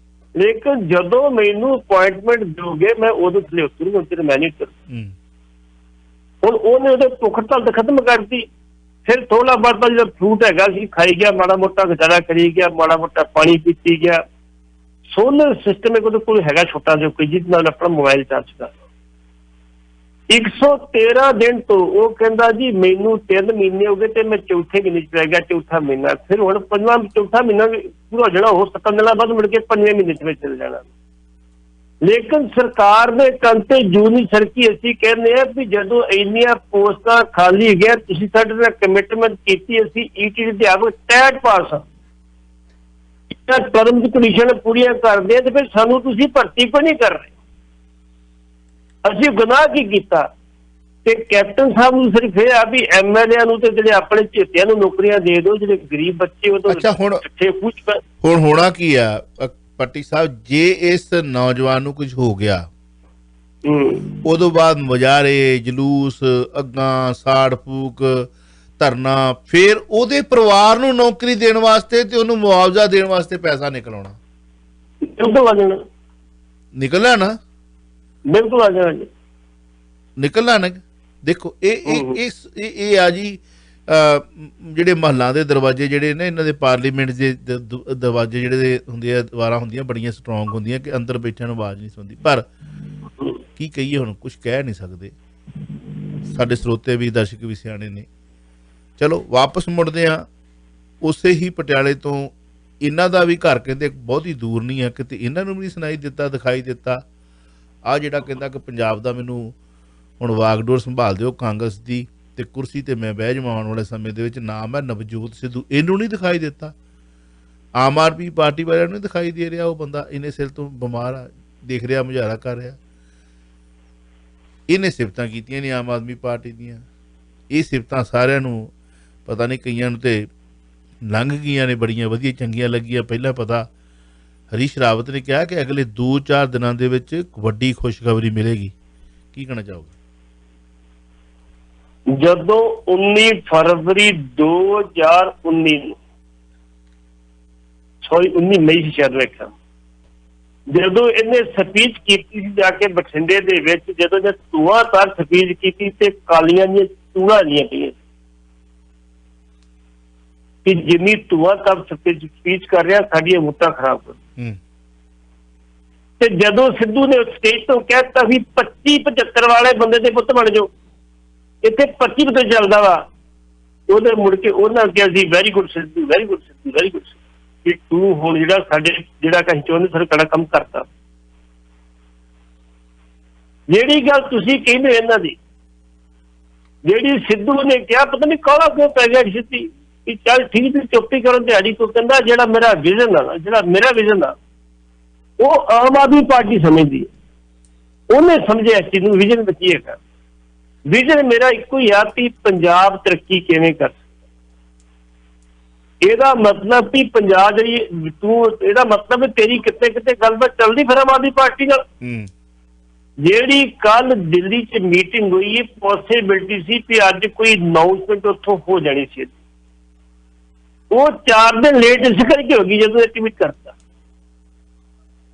ਲੇਕਿਨ ਜਦੋਂ ਮੈਨੂੰ ਅਪੁਆਇੰਟਮੈਂਟ ਦਿਓਗੇ ਮੈਂ ਉਦੋਂ ਥੱਲੇ ਉਤਰੂਗਾ, ਤੇਰੇ ਮੈਨੇਜਰ। ਹੁਣ ਉਹਨੇ ਉਹਦੇ ਭੁੱਖ ਹੜਤਾਲ ਖਤਮ ਕਰਤੀ। ਫਿਰ ਥੋੜਾ ਬਹੁਤਾ ਜਿਹੜਾ ਫਰੂਟ ਹੈਗਾ ਸੀ ਖਾਈ ਗਿਆ, ਮਾੜਾ ਮੋਟਾ ਗੁਜ਼ਾਰਾ ਕਰੀ ਗਿਆ, ਮਾੜਾ ਮੋਟਾ ਪਾਣੀ ਪੀਤੀ ਗਿਆ। ਸੋਲਰ ਸਿਸਟਮ ਉਹਦੇ ਕੋਲ ਹੈਗਾ ਛੋਟਾ ਜਿਹਾ ਕੋਈ, ਜਿਹਦੇ ਨਾਲ ਆਪਣਾ ਮੋਬਾਈਲ ਚਾਰਜ ਕਰ। 113 ਦਿਨ ਤੋਂ ਉਹ ਕਹਿੰਦਾ ਜੀ ਮੈਨੂੰ 3 ਮਹੀਨੇ ਹੋ ਗਏ ਤੇ ਮੈਂ ਚੌਥੇ ਮਹੀਨੇ 'ਚ ਪੈ ਗਿਆ, ਚੌਥਾ ਮਹੀਨਾ। ਫਿਰ ਹੁਣ ਚੌਥਾ ਮਹੀਨਾ ਪੂਰਾ ਜਿਹੜਾ ਹੋ 7 ਦਿਨਾਂ ਬਾਅਦ ਮੁੜ ਕੇ 5ਵੇਂ ਮਹੀਨੇ 'ਚ ਚਲ ਜਾਣਾ। ਲੇਕਿਨ ਸਰਕਾਰ ਦੇ ਕੰਨ ਤੇ ਜੂ ਨਹੀਂ ਸਰਕੀ। ਅਸੀਂ ਕਹਿੰਦੇ ਆ ਵੀ ਜਦੋਂ ਇੰਨੀਆਂ ਪੋਸਟਾਂ ਖਾਲੀ ਗਿਆ, ਤੁਸੀਂ ਸਾਡੇ ਨਾਲ ਕਮਿਟਮੈਂਟ ਕੀਤੀ, ਅਸੀਂ ETT ਦੇ ਆਪ ਟੈਟ ਪਾਸ ਆ, ਟਰਮਸ ਕੰਡੀਸ਼ਨ ਪੂਰੀਆਂ ਕਰਦੇ ਆ, ਤੇ ਫਿਰ ਸਾਨੂੰ ਤੁਸੀਂ ਭਰਤੀ ਕਿਉਂ ਨਹੀਂ ਕਰ ਰਹੇ? ਅਸੀਂ ਗੁਨਾਹ ਕੀ ਕੀਤਾ? ਤੇ ਕੈਪਟਨ ਸਾਹਿਬ ਨੂੰ ਸਿਰਫ ਇਹ ਆ ਵੀ MLA ਨੂੰ ਤੇ ਜਿਹੜੇ ਆਪਣੇ ਝੇਤਿਆਂ ਨੂੰ ਨੌਕਰੀਆਂ ਦੇ ਦਿਓ, ਜਿਹੜੇ ਗਰੀਬ ਬੱਚੇ ਉਹ ਅੱਛਾ ਹੁਣ ਹੋਣਾ ਕੀ ਆ ਪੱਟੀ ਸਾਹਿਬ, ਜੇ ਇਸ ਨੌਜਵਾਨ ਨੂੰ ਕੁਝ ਹੋ ਗਿਆ ਉਦੋਂ ਬਾਅਦ ਮੁਜ਼ਾਹਰੇ, ਜਲੂਸ, ਅੱਗਾਂ, ਸਾੜ ਫੂਕ, ਧਰਨਾ, ਫਿਰ ਉਹਦੇ ਪਰਿਵਾਰ ਨੂੰ ਨੌਕਰੀ ਦੇਣ ਵਾਸਤੇ ਤੇ ਉਹਨੂੰ ਮੁਆਵਜ਼ਾ ਦੇਣ ਵਾਸਤੇ ਪੈਸਾ ਨਿਕਲ ਆਉਣਾ, ਨਿਕਲਣਾ ਨਾ, ਬਿਲਕੁਲ ਆ ਜਾਣਾ, ਨਿਕਲਣਾ ਨਾ। ਦੇਖੋ ਇਹ ਆ ਜੀ ਜਿਹੜੇ ਮਹੱਲਾਂ ਦੇ ਦਰਵਾਜ਼ੇ ਜਿਹੜੇ ਨੇ ਇਹਨਾਂ ਦੇ, ਪਾਰਲੀਮੈਂਟ ਦੇ ਦਰਵਾਜ਼ੇ ਜਿਹੜੇ ਹੁੰਦੇ ਆ, ਦੀਵਾਰਾਂ ਹੁੰਦੀਆਂ ਬੜੀਆਂ ਸਟਰੋਂਗ ਹੁੰਦੀਆਂ ਕਿ ਅੰਦਰ ਬੈਠਿਆਂ ਨੂੰ ਆਵਾਜ਼ ਨਹੀਂ ਸੁਣਦੀ। ਪਰ ਕੀ ਕਹੀਏ, ਹੁਣ ਕੁਛ ਕਹਿ ਨਹੀਂ ਸਕਦੇ। ਸਾਡੇ ਸਰੋਤੇ ਵੀ, ਦਰਸ਼ਕ ਵੀ ਸਿਆਣੇ ਨੇ। ਚਲੋ ਵਾਪਸ ਮੁੜਦੇ ਹਾਂ ਉਸੇ ਹੀ ਪਟਿਆਲੇ ਤੋਂ। ਇਹਨਾਂ ਦਾ ਵੀ ਘਰ ਕਹਿੰਦੇ ਬਹੁਤ ਹੀ ਦੂਰ ਨਹੀਂ ਹੈ, ਕਿਤੇ ਇਹਨਾਂ ਨੂੰ ਵੀ ਨਹੀਂ ਸੁਣਾਈ ਦਿੱਤਾ, ਦਿਖਾਈ ਦਿੱਤਾ। ਆਹ ਜਿਹੜਾ ਕਹਿੰਦਾ ਕਿ ਪੰਜਾਬ ਦਾ ਮੈਨੂੰ ਹੁਣ ਵਾਗਡੋਰ ਸੰਭਾਲ ਦਿਓ ਕਾਂਗਰਸ ਦੀ ਤੇ ਕੁਰਸੀ ਤੇ ਮੈਂ ਬਹਿ ਜਾਵਾਂ ਆਉਣ ਵਾਲੇ ਸਮੇਂ ਦੇ ਵਿੱਚ, ਨਾਮ ਹੈ ਨਵਜੋਤ ਸਿੱਧੂ, ਇਹਨੂੰ ਨਹੀਂ ਦਿਖਾਈ ਦਿੱਤਾ। ਆਮ ਆਦਮੀ ਪਾਰਟੀ ਵਾਲਿਆਂ ਨੂੰ ਦਿਖਾਈ ਦੇ ਰਿਹਾ, ਉਹ ਬੰਦਾ ਇਹਨੇ ਸਿਰ ਤੋਂ ਬਿਮਾਰ ਆ, ਦੇਖ ਰਿਹਾ, ਮੁਜ਼ਾਹਰਾ ਕਰ ਰਿਹਾ। ਇਹਨੇ ਸਿਫਤਾਂ ਕੀਤੀਆਂ ਨੇ ਆਮ ਆਦਮੀ ਪਾਰਟੀ ਦੀਆਂ। ਇਹ ਸਿਫਤਾਂ ਸਾਰਿਆਂ ਨੂੰ ਪਤਾ ਨਹੀਂ, ਕਈਆਂ ਨੂੰ ਤੇ ਲੰਘ ਗਈਆਂ ਨੇ, ਬੜੀਆਂ ਵਧੀਆ ਚੰਗੀਆਂ ਲੱਗੀਆਂ। ਪਹਿਲਾਂ ਪਤਾ ਹਰੀਸ਼ ਰਾਵਤ ਨੇ ਕਿਹਾ ਕਿ ਅਗਲੇ 2-4 ਦਿਨਾਂ ਦੇ ਵਿੱਚ ਵੱਡੀ ਖੁਸ਼ਖਬਰੀ ਮਿਲੇਗੀ। ਕੀ ਕਹਿਣਾ ਚਾਹੋਗੇ? ਜਦੋਂ 19 ਫਰਵਰੀ 2019 ਨੂੰ 19 ਮਈ ਸੀ ਸ਼ਾਇਦ ਵੇਖਿਆ, ਜਦੋਂ ਇਹਨੇ ਸਪੀਚ ਕੀਤੀ ਸੀ ਜਾ ਕੇ ਬਠਿੰਡੇ ਦੇ ਵਿੱਚ, ਜਦੋਂ ਇਹ ਧੂਆਂਧਾਰ ਸਪੀਚ ਕੀਤੀ ਤੇ ਕਾਲੀਆਂ ਦੀਆਂ ਚੂੜਾਂ ਦੀਆਂ ਪਈਆਂ ਕਿ ਜਿੰਨੀ ਧੂਆਂਧਾਰ ਸਪੀਚ ਕਰ ਰਿਹਾ ਸਾਡੀਆਂ ਵੋਟਾਂ ਖਰਾਬ ਕਰ। ਤੇ ਜਦੋਂ ਸਿੱਧੂ ਨੇ ਸਟੇਜ ਤੋਂ ਕਹਿਤਾ ਵੀ 25-75 ਵਾਲੇ ਬੰਦੇ ਦੇ ਪੁੱਤ ਬਣ ਜਾਓ, ਇੱਥੇ 25 ਚੱਲਦਾ ਵਾ, ਉਹਦੇ ਮੁੜ ਕੇ ਉਹਨਾਂ ਕਿਹਾ ਸੀ very good Sidhu, very good Sidhu, very good ਕਿ ਤੂੰ ਹੁਣ ਜਿਹੜਾ ਸਾਡੇ ਜਿਹੜਾ ਕਹੀਂ ਚਾਹੁੰਦੇ ਸਰਕਾਰ ਕੰਮ ਕਰਤਾ। ਜਿਹੜੀ ਗੱਲ ਤੁਸੀਂ ਕਹਿੰਦੇ ਇਹਨਾਂ ਦੀ, ਜਿਹੜੀ ਸਿੱਧੂ ਨੇ ਕਿਹਾ ਪਤਾ ਨਹੀਂ ਕਾਹਲਾ ਕਿਉਂ ਪੈ ਗਿਆ ਸਿੱਧੀ ਕਿ ਚੱਲ ਠੀਕ ਤੇ ਚੁੱਪੀ ਕਰਨ ਦਿਹਾੜੀ ਤੋਂ, ਕਹਿੰਦਾ ਜਿਹੜਾ ਮੇਰਾ ਵਿਜ਼ਨ ਆ, ਜਿਹੜਾ ਮੇਰਾ ਵਿਜ਼ਨ ਆ ਉਹ ਆਮ ਆਦਮੀ ਪਾਰਟੀ ਸਮਝਦੀ ਹੈ। ਉਹਨੇ ਸਮਝਿਆ ਇਸ ਚੀਜ਼ ਨੂੰ, ਵਿਜ਼ਨ ਵਿੱਚ ਹੀ ਹੈਗਾ। ਵਿਜ਼ਨ ਮੇਰਾ ਇੱਕੋ ਹੀ ਆ ਕਿ ਪੰਜਾਬ ਤਰੱਕੀ ਕਿਵੇਂ ਕਰ ਸਕਦਾ। ਇਹਦਾ ਮਤਲਬ ਵੀ ਪੰਜਾਬ ਜਿਹੜੀ ਤੂੰ, ਇਹਦਾ ਮਤਲਬ ਤੇਰੀ ਕਿਤੇ ਕਿਤੇ ਗੱਲਬਾਤ ਚੱਲਦੀ ਫਿਰ ਆਮ ਆਦਮੀ ਪਾਰਟੀ ਨਾਲ। ਜਿਹੜੀ ਕੱਲ ਦਿੱਲੀ 'ਚ ਮੀਟਿੰਗ ਹੋਈ ਹੈ, ਪੋਸੀਬਿਲਿਟੀ ਸੀ ਕਿ ਅੱਜ ਕੋਈ ਅਨਾਊਂਸਮੈਂਟ ਉੱਥੋਂ ਹੋ ਜਾਣੀ ਸੀ, ਉਹ 4 ਦਿਨ ਲੇਟ ਇਸ ਕਰਕੇ ਹੋ ਗਈ ਜਦੋਂ ਇਹ ਟਵੀਟ ਕਰਤਾ।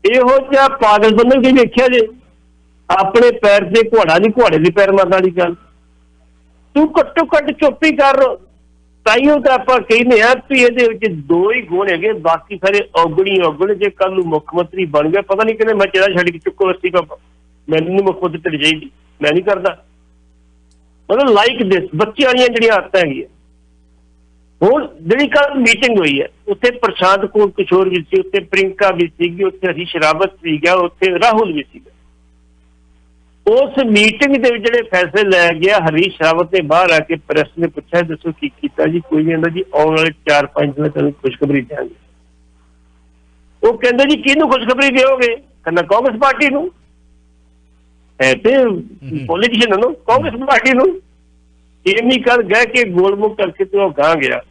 ਇਹੋ ਜਿਹਾ ਪਾਗਲ ਬੰਦੇ ਕੀ ਵੇਖਿਆ ਜੇ? ਆਪਣੇ ਪੈਰ ਤੇ ਘੋੜਾ ਨਹੀਂ, ਘੋੜੇ ਦੇ ਪੈਰ ਮਾਰਨ ਵਾਲੀ ਗੱਲ। ਤੂੰ ਘੱਟੋ ਘੱਟ ਚੁੱਪ ਹੀ ਕਰ। ਤਾਈਓ ਤਾਂ ਆਪਾਂ ਕਹਿੰਦੇ ਆ ਵੀ ਇਹਦੇ ਵਿੱਚ ਦੋ ਹੀ ਗੁਣ ਹੈਗੇ, ਬਾਕੀ ਸਾਰੇ ਔਗਣੀ ਔਗਣ। ਜੇ ਕੱਲ ਨੂੰ ਮੁੱਖ ਮੰਤਰੀ ਬਣ ਗਿਆ, ਪਤਾ ਨਹੀਂ ਕਿਹਨੇ ਮੈਂ ਚਿਹਰਾ ਛੱਡ ਕੇ ਚੁੱਕੋ ਅਸਤੀਫਾ, ਮੈਨੂੰ ਨੀ ਮੁੱਖ ਮੰਤਰੀ ਢਿੱਡ ਚਾਹੀਦੀ, ਮੈਂ ਨਹੀਂ ਕਰਦਾ। ਮਤਲਬ ਲਾਈਕ ਦਿਸ ਬੱਚਿਆਂ ਵਾਲੀਆਂ ਜਿਹੜੀਆਂ ਆਦਤਾਂ ਹੈਗੀਆਂ। ਹੁਣ ਜਿਹੜੀ ਕੱਲ ਮੀਟਿੰਗ ਹੋਈ ਹੈ, ਉੱਥੇ ਪ੍ਰਸ਼ਾਂਤ ਕਿਸ਼ੋਰ ਵੀ ਸੀ, ਉੱਥੇ ਪ੍ਰਿੰਕਾ ਵੀ ਸੀਗੀ, ਉੱਥੇ ਹਰੀਸ਼ ਰਾਵਤ ਵੀ ਗਿਆ, ਉੱਥੇ ਰਾਹੁਲ ਵੀ ਸੀਗਾ। ਉਸ ਮੀਟਿੰਗ ਦੇ ਵਿੱਚ ਜਿਹੜੇ ਫੈਸਲੇ ਲੈ ਗਿਆ, ਹਰੀਸ਼ ਰਾਵਤ ਨੇ ਬਾਹਰ ਆ ਕੇ ਪ੍ਰੈਸ ਨੇ ਪੁੱਛਿਆ ਦੱਸੋ ਕੀ ਕੀਤਾ ਜੀ? ਕੋਈ ਨਹੀਂ ਕਹਿੰਦਾ ਜੀ, ਆਉਣ ਵਾਲੇ 4-5 ਦਿਨਾਂ ਤੁਹਾਨੂੰ ਖੁਸ਼ਖਬਰੀ ਦਿਆਂਗੇ। ਉਹ ਕਹਿੰਦੇ ਜੀ ਕਿਹਨੂੰ ਖੁਸ਼ਖਬਰੀ ਦਿਓਗੇ? ਕਹਿੰਦਾ ਕਾਂਗਰਸ ਪਾਰਟੀ ਨੂੰ। ਹੈ ਤੇ ਪੋਲੀਟੀਸ਼ੀਅਨ ਨੂੰ, ਕਾਂਗਰਸ ਪਾਰਟੀ ਨੂੰ। ਇੰਨੀ ਕਰ ਗਏ ਕਿ ਗੋਲਮੁਖ ਕਰਕੇ ਤੇ ਉਹ ਗਾਂ ਗਿਆ।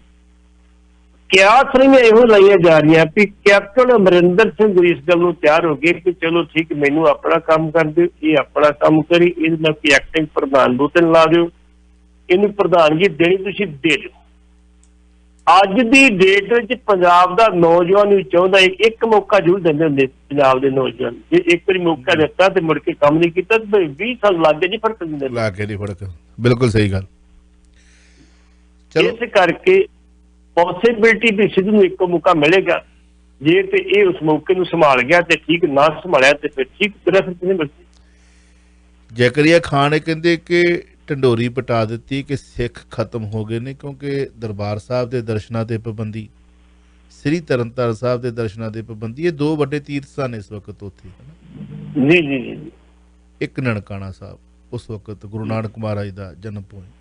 ਕਿਆਸ ਰਹੀਆਂ ਇਹੋ ਲਾਈਆਂ ਜਾ ਰਹੀਆਂ ਵੀ ਕੈਪਟਨ ਅਮਰਿੰਦਰ ਸਿੰਘ ਇਸ ਗੱਲ ਨੂੰ ਤਿਆਰ ਹੋ ਗਏ ਕਿ ਚਲੋ ਠੀਕ, ਮੈਨੂੰ ਆਪਣਾ ਕੰਮ ਕਰ ਦਿਓ, ਇਹ ਆਪਣਾ ਕੰਮ ਕਰੀ, ਇਹਦੇ ਨਾਲ ਕੋਈ ਐਕਟਿੰਗ ਪ੍ਰਧਾਨ ਦੋ ਤਿੰਨ ਲਾ ਦਿਓ, ਇਹਨੂੰ ਪ੍ਰਧਾਨਗੀ ਦੇਣੀ ਤੁਸੀਂ ਦੇ ਦਿਓ। ਅੱਜ ਦੀ ਡੇਟ ਵਿੱਚ ਪੰਜਾਬ ਦਾ ਨੌਜਵਾਨ ਵੀ ਚਾਹੁੰਦਾ ਇੱਕ ਮੌਕਾ ਜ਼ਰੂਰ ਦਿੰਦੇ ਹੁੰਦੇ ਪੰਜਾਬ ਦੇ ਨੌਜਵਾਨ। ਜੇ ਇੱਕ ਵਾਰੀ ਮੌਕਾ ਦਿੱਤਾ ਤੇ ਮੁੜ ਕੇ ਕੰਮ ਨਹੀਂ ਕੀਤਾ ਤੇ 20 ਸਾਲ ਲੱਗ ਗਏ ਜੀ ਫਰਕ ਦਿੰਦੇ ਲਾ ਕੇ ਨਹੀਂ ਫਰਕ। ਬਿਲਕੁਲ ਸਹੀ ਗੱਲ। ਇਸ ਕਰਕੇ ਪੋਸੀਬਿਲਿਟੀ ਵੀ ਸਿੱਧੂ ਨੂੰ ਇੱਕੋ ਮੌਕਾ ਮਿਲੇਗਾ। ਜੇ ਤੇ ਇਹ ਉਸ ਮੌਕੇ ਨੂੰ ਸੰਭਾਲ ਗਿਆ ਤੇ ਠੀਕ, ਨਾ ਸੰਭਾਲਿਆ ਤੇ ਫਿਰ ਠੀਕ ਤਰ੍ਹਾਂ ਨਹੀਂ ਮਿਲਦੀ। ਜ਼ਕਰੀਆ ਖਾਨ ਨੇ ਕਹਿੰਦੇ ਕਿ ਢੰਡੋਰੀ ਪਟਾ ਦਿੱਤੀ ਕਿ ਸਿੱਖ ਖਤਮ ਹੋ ਗਏ ਨੇ, ਕਿਉਂਕਿ ਦਰਬਾਰ ਸਾਹਿਬ ਦੇ ਦਰਸ਼ਨਾਂ ਤੇ ਪਾਬੰਦੀ, ਸ੍ਰੀ ਤਰਨਤਾਰਨ ਸਾਹਿਬ ਦੇ ਦਰਸ਼ਨਾਂ ਤੇ ਪਾਬੰਦੀ, ਇਹ ਦੋ ਵੱਡੇ ਤੀਰਥ ਸਥਾਨ ਇਸ ਵਕਤ ਉੱਥੇ। ਜੀ ਜੀ ਜੀ। ਇੱਕ ਨਨਕਾਣਾ ਸਾਹਿਬ, ਉਸ ਵਕਤ ਗੁਰੂ ਨਾਨਕ ਮਹਾਰਾਜ ਦਾ ਜਨਮ ਭੂਮੀ,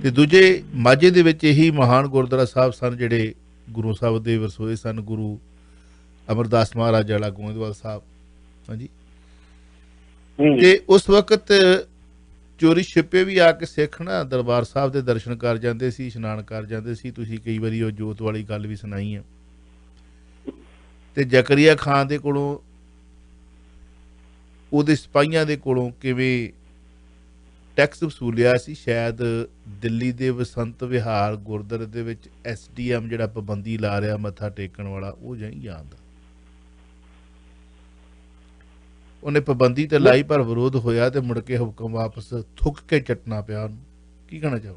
ਤੇ ਦੂਜੇ ਮਾਝੇ ਦੇ ਵਿੱਚ ਇਹੀ ਮਹਾਨ ਗੁਰਦੁਆਰਾ ਸਾਹਿਬ ਸਨ ਜਿਹੜੇ ਗੁਰੂ ਸਾਹਿਬ ਦੇ ਵਰਸੋਏ ਸਨ, ਗੁਰੂ ਅਮਰਦਾਸ ਮਹਾਰਾਜ ਵਾਲਾ ਗੋਇੰਦਵਾਲ ਸਾਹਿਬ। ਹਾਂਜੀ। ਤੇ ਉਸ ਵਕਤ ਚੋਰੀ ਛਿਪੇ ਵੀ ਆ ਕੇ ਸਿੱਖ ਨਾ ਦਰਬਾਰ ਸਾਹਿਬ ਦੇ ਦਰਸ਼ਨ ਕਰ ਜਾਂਦੇ ਸੀ, ਇਸ਼ਨਾਨ ਕਰ ਜਾਂਦੇ ਸੀ। ਤੁਸੀਂ ਕਈ ਵਾਰੀ ਉਹ ਜੋਤ ਵਾਲੀ ਗੱਲ ਵੀ ਸੁਣਾਈ ਆ। ਤੇ ਜ਼ਕਰੀਆ ਖਾਨ ਦੇ ਕੋਲੋਂ, ਉਹਦੇ ਸਿਪਾਹੀਆਂ ਦੇ ਕੋਲੋਂ ਕਿਵੇਂ ਟੈਕਸ ਵਸੂਲਿਆ ਸੀ। ਸ਼ਾਇਦ ਦਿੱਲੀ ਦੇ ਬਸੰਤ ਵਿਹਾਰ ਗੁਰਦੁਆਰੇ ਦੇ ਵਿੱਚ SDM ਜਿਹੜਾ ਪਾਬੰਦੀ ਲਾ ਰਿਹਾ ਮੱਥਾ ਟੇਕਣ ਵਾਲਾ, ਉਹ ਜਾਈ ਜਾਂਦਾ। ਉਹਨੇ ਪਾਬੰਦੀ ਤੇ ਲਾਈ ਪਰ ਵਿਰੋਧ ਹੋਇਆ ਤੇ ਮੁੜ ਕੇ ਹੁਕਮ ਵਾਪਸ ਥੁੱਕ ਕੇ ਚੱਟਣਾ ਪਿਆ ਉਹਨੂੰ। ਕੀ ਕਹਿਣਾ ਚਾਹੋ?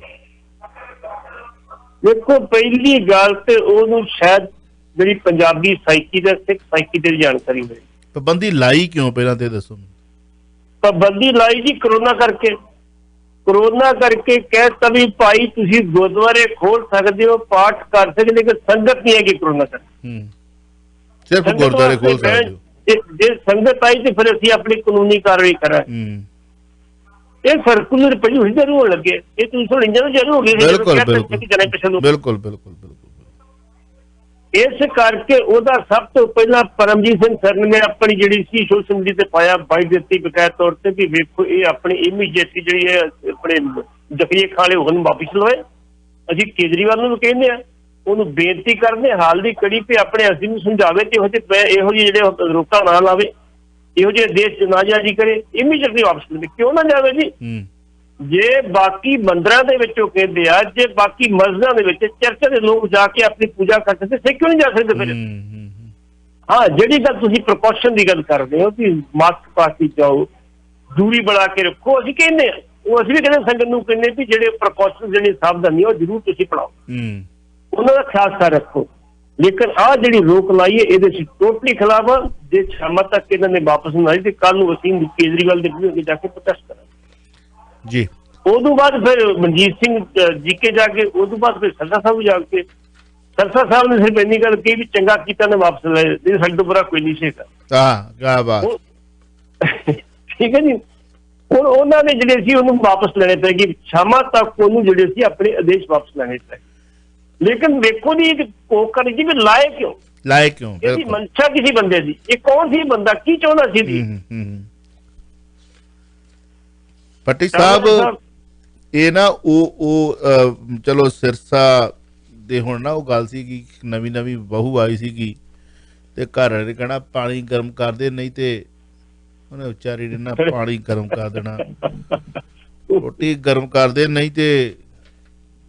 ਦੇਖੋ, ਪਹਿਲੀ ਗੱਲ ਤੇ ਉਹਨੂੰ ਸ਼ਾਇਦ ਜਿਹੜੀ ਪੰਜਾਬੀ ਸਾਈਕੀ ਦਾ, ਸਿੱਖ ਸਾਈਕੀ ਦੀ ਜਾਣਕਾਰੀ ਹੋਈ। ਪਾਬੰਦੀ ਲਾਈ ਕਿਉਂ, ਪਹਿਲਾਂ ਤੇ ਦੱਸੋ। ਪਾਬੰਦੀ ਲਾਈ ਜੀ ਕਰੋਨਾ ਕਰਕੇ। ਕਰੋਨਾ ਕਰਕੇ ਕਹਿਤਾ ਵੀ ਭਾਈ ਤੁਸੀਂ ਗੁਰਦੁਆਰੇ ਖੋਲ ਸਕਦੇ ਹੋ, ਪਾਠ ਕਰ ਸਕਦੇ, ਲੇਕਿਨ ਸੰਗਤ ਨਹੀਂ ਹੈਗੀ ਕਰੋਨਾ ਕਰਕੇ। ਸਿਰਫ ਗੁਰਦੁਆਰੇ ਖੋਲ ਸਕਦੇ ਹੋ। ਜੇ ਸੰਗਤ ਆਈ ਤੇ ਫਿਰ ਅਸੀਂ ਆਪਣੀ ਕਾਨੂੰਨੀ ਕਾਰਵਾਈ ਕਰਾਂਗੇ। ਇਹ ਸਰਕੂਲਰ ਪੜੀ ਹੋਈ ਜ਼ਰੂਰ ਹੋਣ ਲੱਗੇ, ਇਹ ਤੁਸੀਂ ਸੁਣੀ ਜਦੋਂ ਜ਼ਰੂਰ ਹੋ ਗਈ। ਬਿਲਕੁਲ ਬਿਲਕੁਲ। ਇਸ ਕਰਕੇ ਉਹਦਾ ਸਭ ਤੋਂ ਪਹਿਲਾਂ ਪਰਮਜੀਤ ਸਿੰਘ ਸਰ ਨੇ ਆਪਣੀ ਜਿਹੜੀ ਸੀ ਸੋਸ਼ਲ ਮੀਡੀਆ ਤੇ ਪਾਇਆ, ਬਾਈ ਦਿੱਤੀ ਬਕਾਇਦਾ ਤੌਰ ਤੇ ਵੀ ਵੇਖੋ ਇਹ ਆਪਣੀ ਇਮੀਡੀਏਟਲੀ ਜਿਹੜੀ ਹੈ ਆਪਣੇ ਜ਼ਕਰੀਆ ਖਾਨ ਵਾਲੇ ਹੁਕਮ ਵਾਪਸ ਲਵਾਏ। ਅਸੀਂ ਕੇਜਰੀਵਾਲ ਨੂੰ ਕਹਿੰਦੇ ਆ, ਉਹਨੂੰ ਬੇਨਤੀ ਕਰਦੇ ਹਾਲ ਦੀ ਕੜੀ ਤੇ ਆਪਣੇ ਅਸੀਂ ਨੂੰ ਸਮਝਾਵੇ ਤੇ ਇਹੋ ਜਿਹੇ ਜਿਹੜੇ ਰੋਕਾਂ ਨਾ ਲਾਵੇ, ਇਹੋ ਜਿਹੇ ਦੇਸ਼ ਚ ਨਾ ਜਾਰੀ ਕਰੇ, ਇਮੀਡੀਏਟਲੀ ਵਾਪਸ ਲਵੇ। ਕਿਉਂ ਨਾ ਜਾਵੇ ਜੀ? ਜੇ ਬਾਕੀ ਮੰਦਰਾਂ ਦੇ ਵਿੱਚ ਉਹ ਕਹਿੰਦੇ ਆ, ਜੇ ਬਾਕੀ ਮਸਜਿਦਾਂ ਦੇ ਵਿੱਚ ਚਰਚ ਦੇ ਲੋਕ ਜਾ ਕੇ ਆਪਣੀ ਪੂਜਾ ਕਰ ਸਕਦੇ, ਸਿੱਖ ਕਿਉਂ ਨਹੀਂ ਜਾ ਸਕਦੇ ਫਿਰ? ਹਾਂ, ਜਿਹੜੀ ਗੱਲ ਤੁਸੀਂ ਪ੍ਰੀਕਾਸ਼ਨ ਦੀ ਗੱਲ ਕਰਦੇ ਹੋ ਕਿ ਮਾਸਕ ਪਾ ਕੇ ਜਾਓ, ਦੂਰੀ ਬਣਾ ਕੇ ਰੱਖੋ, ਅਸੀਂ ਕਹਿੰਦੇ ਆ, ਉਹ ਅਸੀਂ ਵੀ ਕਹਿੰਦੇ ਸੰਗਤ ਨੂੰ ਕਹਿੰਦੇ ਵੀ ਜਿਹੜੇ ਪ੍ਰੀਕਾਸ਼ਨ, ਜਿਹੜੀ ਸਾਵਧਾਨੀ ਉਹ ਜ਼ਰੂਰ ਤੁਸੀਂ ਪੜਾਓ, ਉਹਨਾਂ ਦਾ ਖਾਸ ਖਿਆਲ ਰੱਖੋ। ਲੇਕਿਨ ਆਹ ਜਿਹੜੀ ਰੋਕ ਲਾਈ ਹੈ ਇਹਦੇ ਚ ਟੋਟਲੀ ਖਿਲਾਫ ਆ। ਜੇ ਸ਼ਾਮਾਂ ਤੱਕ ਇਹਨਾਂ ਨੇ ਵਾਪਸ ਨਾ ਆਈ ਤੇ ਕੱਲ ਨੂੰ ਅਸੀਂ ਕੇਜਰੀਵਾਲ ਦੇ ਅੱਗੇ ਜਾ ਕੇ ਪ੍ਰੋਟੈਸਟ ਕਰਾਂਗੇ ਜੀ। ਉਦੋਂ ਬਾਅਦ ਫਿਰ ਮਨਜੀਤ ਸਿੰਘ ਜੀਕੇ ਜਾ ਕੇ, ਉਦੋਂ ਬਾਅਦ ਫਿਰ ਸਰਸਾ ਸਾਹਿਬ ਜਾ ਕੇ, ਸਰਸਾ ਸਾਹਿਬ ਨੇ ਸਿਰਫ ਇੰਨੀ ਗੱਲ ਕਹੀ ਵੀ ਚੰਗਾ ਕੀਤਾ ਨੇ ਵਾਪਸ ਲਏ, ਨਹੀਂ ਸਾਡੇ ਤੋਂ ਬੁਰਾ ਕੋਈ ਨਹੀਂ ਸੀਗਾ। ਠੀਕ ਹੈ ਜੀ। ਹੁਣ ਉਹਨਾਂ ਨੇ ਜਿਹੜੇ ਸੀ ਉਹਨੂੰ ਵਾਪਸ ਲੈਣੇ ਪੈ ਗਏ, ਸ਼ਾਮਾਂ ਤੱਕ ਉਹਨੂੰ ਜਿਹੜੇ ਸੀ ਆਪਣੇ ਆਦੇਸ਼ ਵਾਪਸ ਲੈਣੇ ਪੈ। ਲੇਕਿਨ ਵੇਖੋ ਜੀ ਉਹ ਕਰੀ ਜੀ ਵੀ ਲਾਏ ਕਿਉਂ? ਇਹਦੀ ਮਨਸ਼ਾ ਕਿਸੇ ਬੰਦੇ ਦੀ, ਇਹ ਕੌਣ ਸੀ ਬੰਦਾ, ਕੀ ਚਾਹੁੰਦਾ ਸੀ? ਭੱਟੀ ਸਾਹਿਬ ਇਹ ਨਾ ਉਹ ਚਲੋ ਸਿਰਸਾ ਦੇ ਹੁਣ ਨਾ ਉਹ ਗੱਲ ਸੀ ਕਿ ਨਵੀਂ ਬਹੂ ਆਈ ਸੀਗੀ ਤੇ ਘਰ ਵਾਲੇ ਨੇ ਕਹਿਣਾ ਪਾਣੀ ਗਰਮ ਕਰ ਦੇ, ਨਹੀਂ ਤੇ ਉਹਨੇ ਵਿਚਾਰੀ ਨੇ ਨਾ ਪਾਣੀ ਗਰਮ ਕਰ ਦੇਣਾ, ਰੋਟੀ ਗਰਮ ਕਰ ਦੇ, ਨਹੀਂ ਤੇ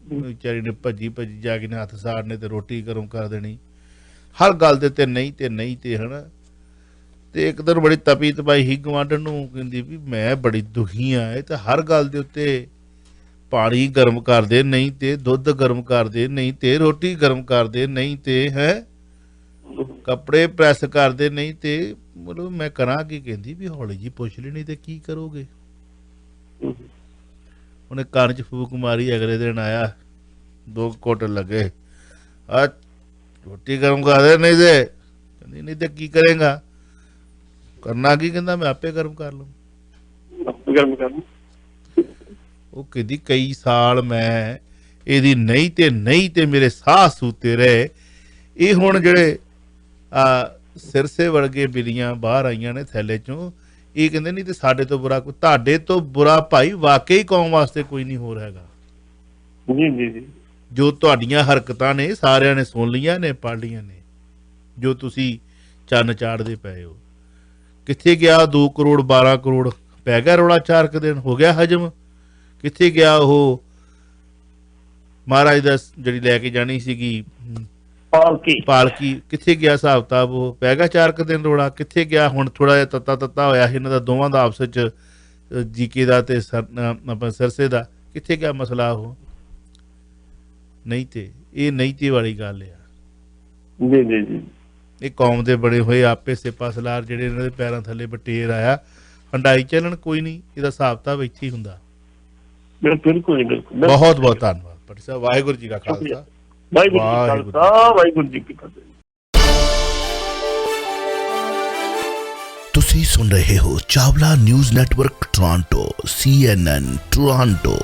ਵਿਚਾਰੀ ਨੇ ਭੱਜੀ ਜਾ ਕੇ ਹੱਥ ਸਾੜਨੇ ਤੇ ਰੋਟੀ ਗਰਮ ਕਰ ਦੇਣੀ। ਹਰ ਗੱਲ ਦੇ ਤੇ ਨਹੀਂ ਤੇ ਹਨਾ। ਤੇ ਇੱਕ ਦਿਨ ਬੜੀ ਤਪੀ ਤਪਾਈ ਹੀ ਗਵਾਂਢਣ ਨੂੰ, ਕਹਿੰਦੀ ਵੀ ਮੈਂ ਬੜੀ ਦੁਖੀ ਆ, ਇਹ ਤਾਂ ਹਰ ਗੱਲ ਦੇ ਉੱਤੇ ਪਾਣੀ ਗਰਮ ਕਰਦੇ, ਨਹੀਂ ਤੇ ਦੁੱਧ ਗਰਮ ਕਰਦੇ, ਨਹੀਂ ਤੇ ਰੋਟੀ ਗਰਮ ਕਰਦੇ, ਨਹੀਂ ਤੇ ਹੈ ਕੱਪੜੇ ਪ੍ਰੈਸ ਕਰਦੇ, ਨਹੀਂ ਤੇ ਮਤਲਬ ਮੈਂ ਕਰਾਂ ਕੀ। ਕਹਿੰਦੀ ਵੀ ਹੌਲੀ ਜੀ ਪੁੱਛ ਲੈਣੀ ਤੇ ਕੀ ਕਰੋਗੇ। ਉਹਨੇ ਕੰਨ 'ਚ ਫੂਕ ਮਾਰੀ, ਅਗਲੇ ਦਿਨ ਆਇਆ 2 ਘੁੱਟ ਲੱਗੇ, ਆ ਰੋਟੀ ਗਰਮ ਕਰ ਦੇ, ਨਹੀਂ ਤੇ ਕਹਿੰਦੀ ਨਹੀਂ ਤੇ ਕੀ ਕਰੇਗਾ, ਕਰਨਾ ਕੀ। ਕਹਿੰਦਾ ਮੈਂ ਆਪੇ ਗਰਮ ਕਰ ਲਊਂ। ਉਹ ਕਹਿੰਦੀ ਕਈ ਸਾਲ ਮੈਂ ਇਹਦੀ ਨਹੀਂ ਤੇ ਮੇਰੇ ਸਾਹ ਸੂਤੇ ਰਹੇ। ਇਹ ਹੁਣ ਜਿਹੜੇ ਸਿਰਸੇ ਵਰਗੇ ਬਿੱਲੀਆਂ ਬਾਹਰ ਆਈਆਂ ਨੇ ਥੈਲੇ ਚੋਂ, ਇਹ ਕਹਿੰਦੇ ਨਹੀਂ ਤੇ ਸਾਡੇ ਤੋਂ ਬੁਰਾ ਕੋਈ, ਤੁਹਾਡੇ ਤੋਂ ਬੁਰਾ ਭਾਈ ਵਾਕਈ ਕੌਮ ਵਾਸਤੇ ਕੋਈ ਨਹੀਂ ਹੋਰ ਹੈਗਾ। ਜੀ ਜੀ ਜੀ, ਜੋ ਤੁਹਾਡੀਆਂ ਹਰਕਤਾਂ ਨੇ ਸਾਰਿਆਂ ਨੇ ਸੁਣ ਲਈਆਂ ਨੇ, ਪੜ੍ਹ ਲਈਆਂ ਨੇ, ਜੋ ਤੁਸੀਂ ਚੰਨ ਚਾੜਦੇ ਪਏ ਹੋ। ਕਿੱਥੇ ਗਿਆ 2 ਕਰੋੜ 12 ਕਰੋੜ, ਪੈ ਗਿਆ ਰੌਲਾ 4 ਕੁ ਦਿਨ, ਹੋ ਗਿਆ ਹਜਮ। ਕਿੱਥੇ ਗਿਆ ਉਹ ਮਹਾਰਾਜ ਦਾ ਜਿਹੜੀ ਲੈ ਕੇ ਜਾਣੀ ਸੀਗੀ ਪਾਲਕੀ, ਕਿੱਥੇ ਗਿਆ ਹਿਸਾਬ ਕਿਤਾਬ, ਉਹ ਪੈ ਗਿਆ 4 ਕੁ ਦਿਨ ਰੌਲਾ। ਕਿੱਥੇ ਗਿਆ ਹੁਣ ਥੋੜਾ ਜਿਹਾ ਤੱਤਾ ਹੋਇਆ ਸੀ ਇਹਨਾਂ ਦਾ ਦੋਵਾਂ ਦਾ ਆਪਸ ਚ, ਜੀਕੇ ਦਾ ਤੇ ਆਪਾਂ ਸਿਰਸੇ ਦਾ, ਕਿੱਥੇ ਗਿਆ ਮਸਲਾ ਉਹ। ਨਹੀਂ ਤੇ ਇਹ ਨਹੀਂ ਤੇ ਵਾਲੀ ਗੱਲ ਆ ਜੀ ਜੀ ਜੀ। ਇਹ ਕੌਮ ਦੇ ਬਣੇ ਹੋਏ ਆਪੇ ਸਿਪਾ ਸਲਾਰ ਜਿਹੜੇ ਇਹਨਾਂ ਦੇ ਪੈਰਾਂ ਥੱਲੇ ਬਟੇਰ ਆਇਆ, ਹੰਡਾਈ ਚੱਲਣ, ਕੋਈ ਨਹੀਂ, ਇਹਦਾ ਹਿਸਾਬ ਕਿਤਾਬ ਇੱਥੇ ਹੀ ਹੁੰਦਾ। ਬਿਲਕੁਲ ਬਿਲਕੁਲ। ਬਹੁਤ ਬਹੁਤ ਧੰਨਵਾਦ ਭੱਟੀ ਸਾਹਿਬ। ਵਾਹਿਗੁਰੂ ਜੀ ਕਾ ਖਾਲਸਾ, ਵਾਹਿਗੁਰੂ ਜੀ ਕੀ ਫਤਿਹ। ਤੁਸੀਂ ਸੁਣ ਰਹੇ ਹੋ Chawla news network Toronto CNN Toronto.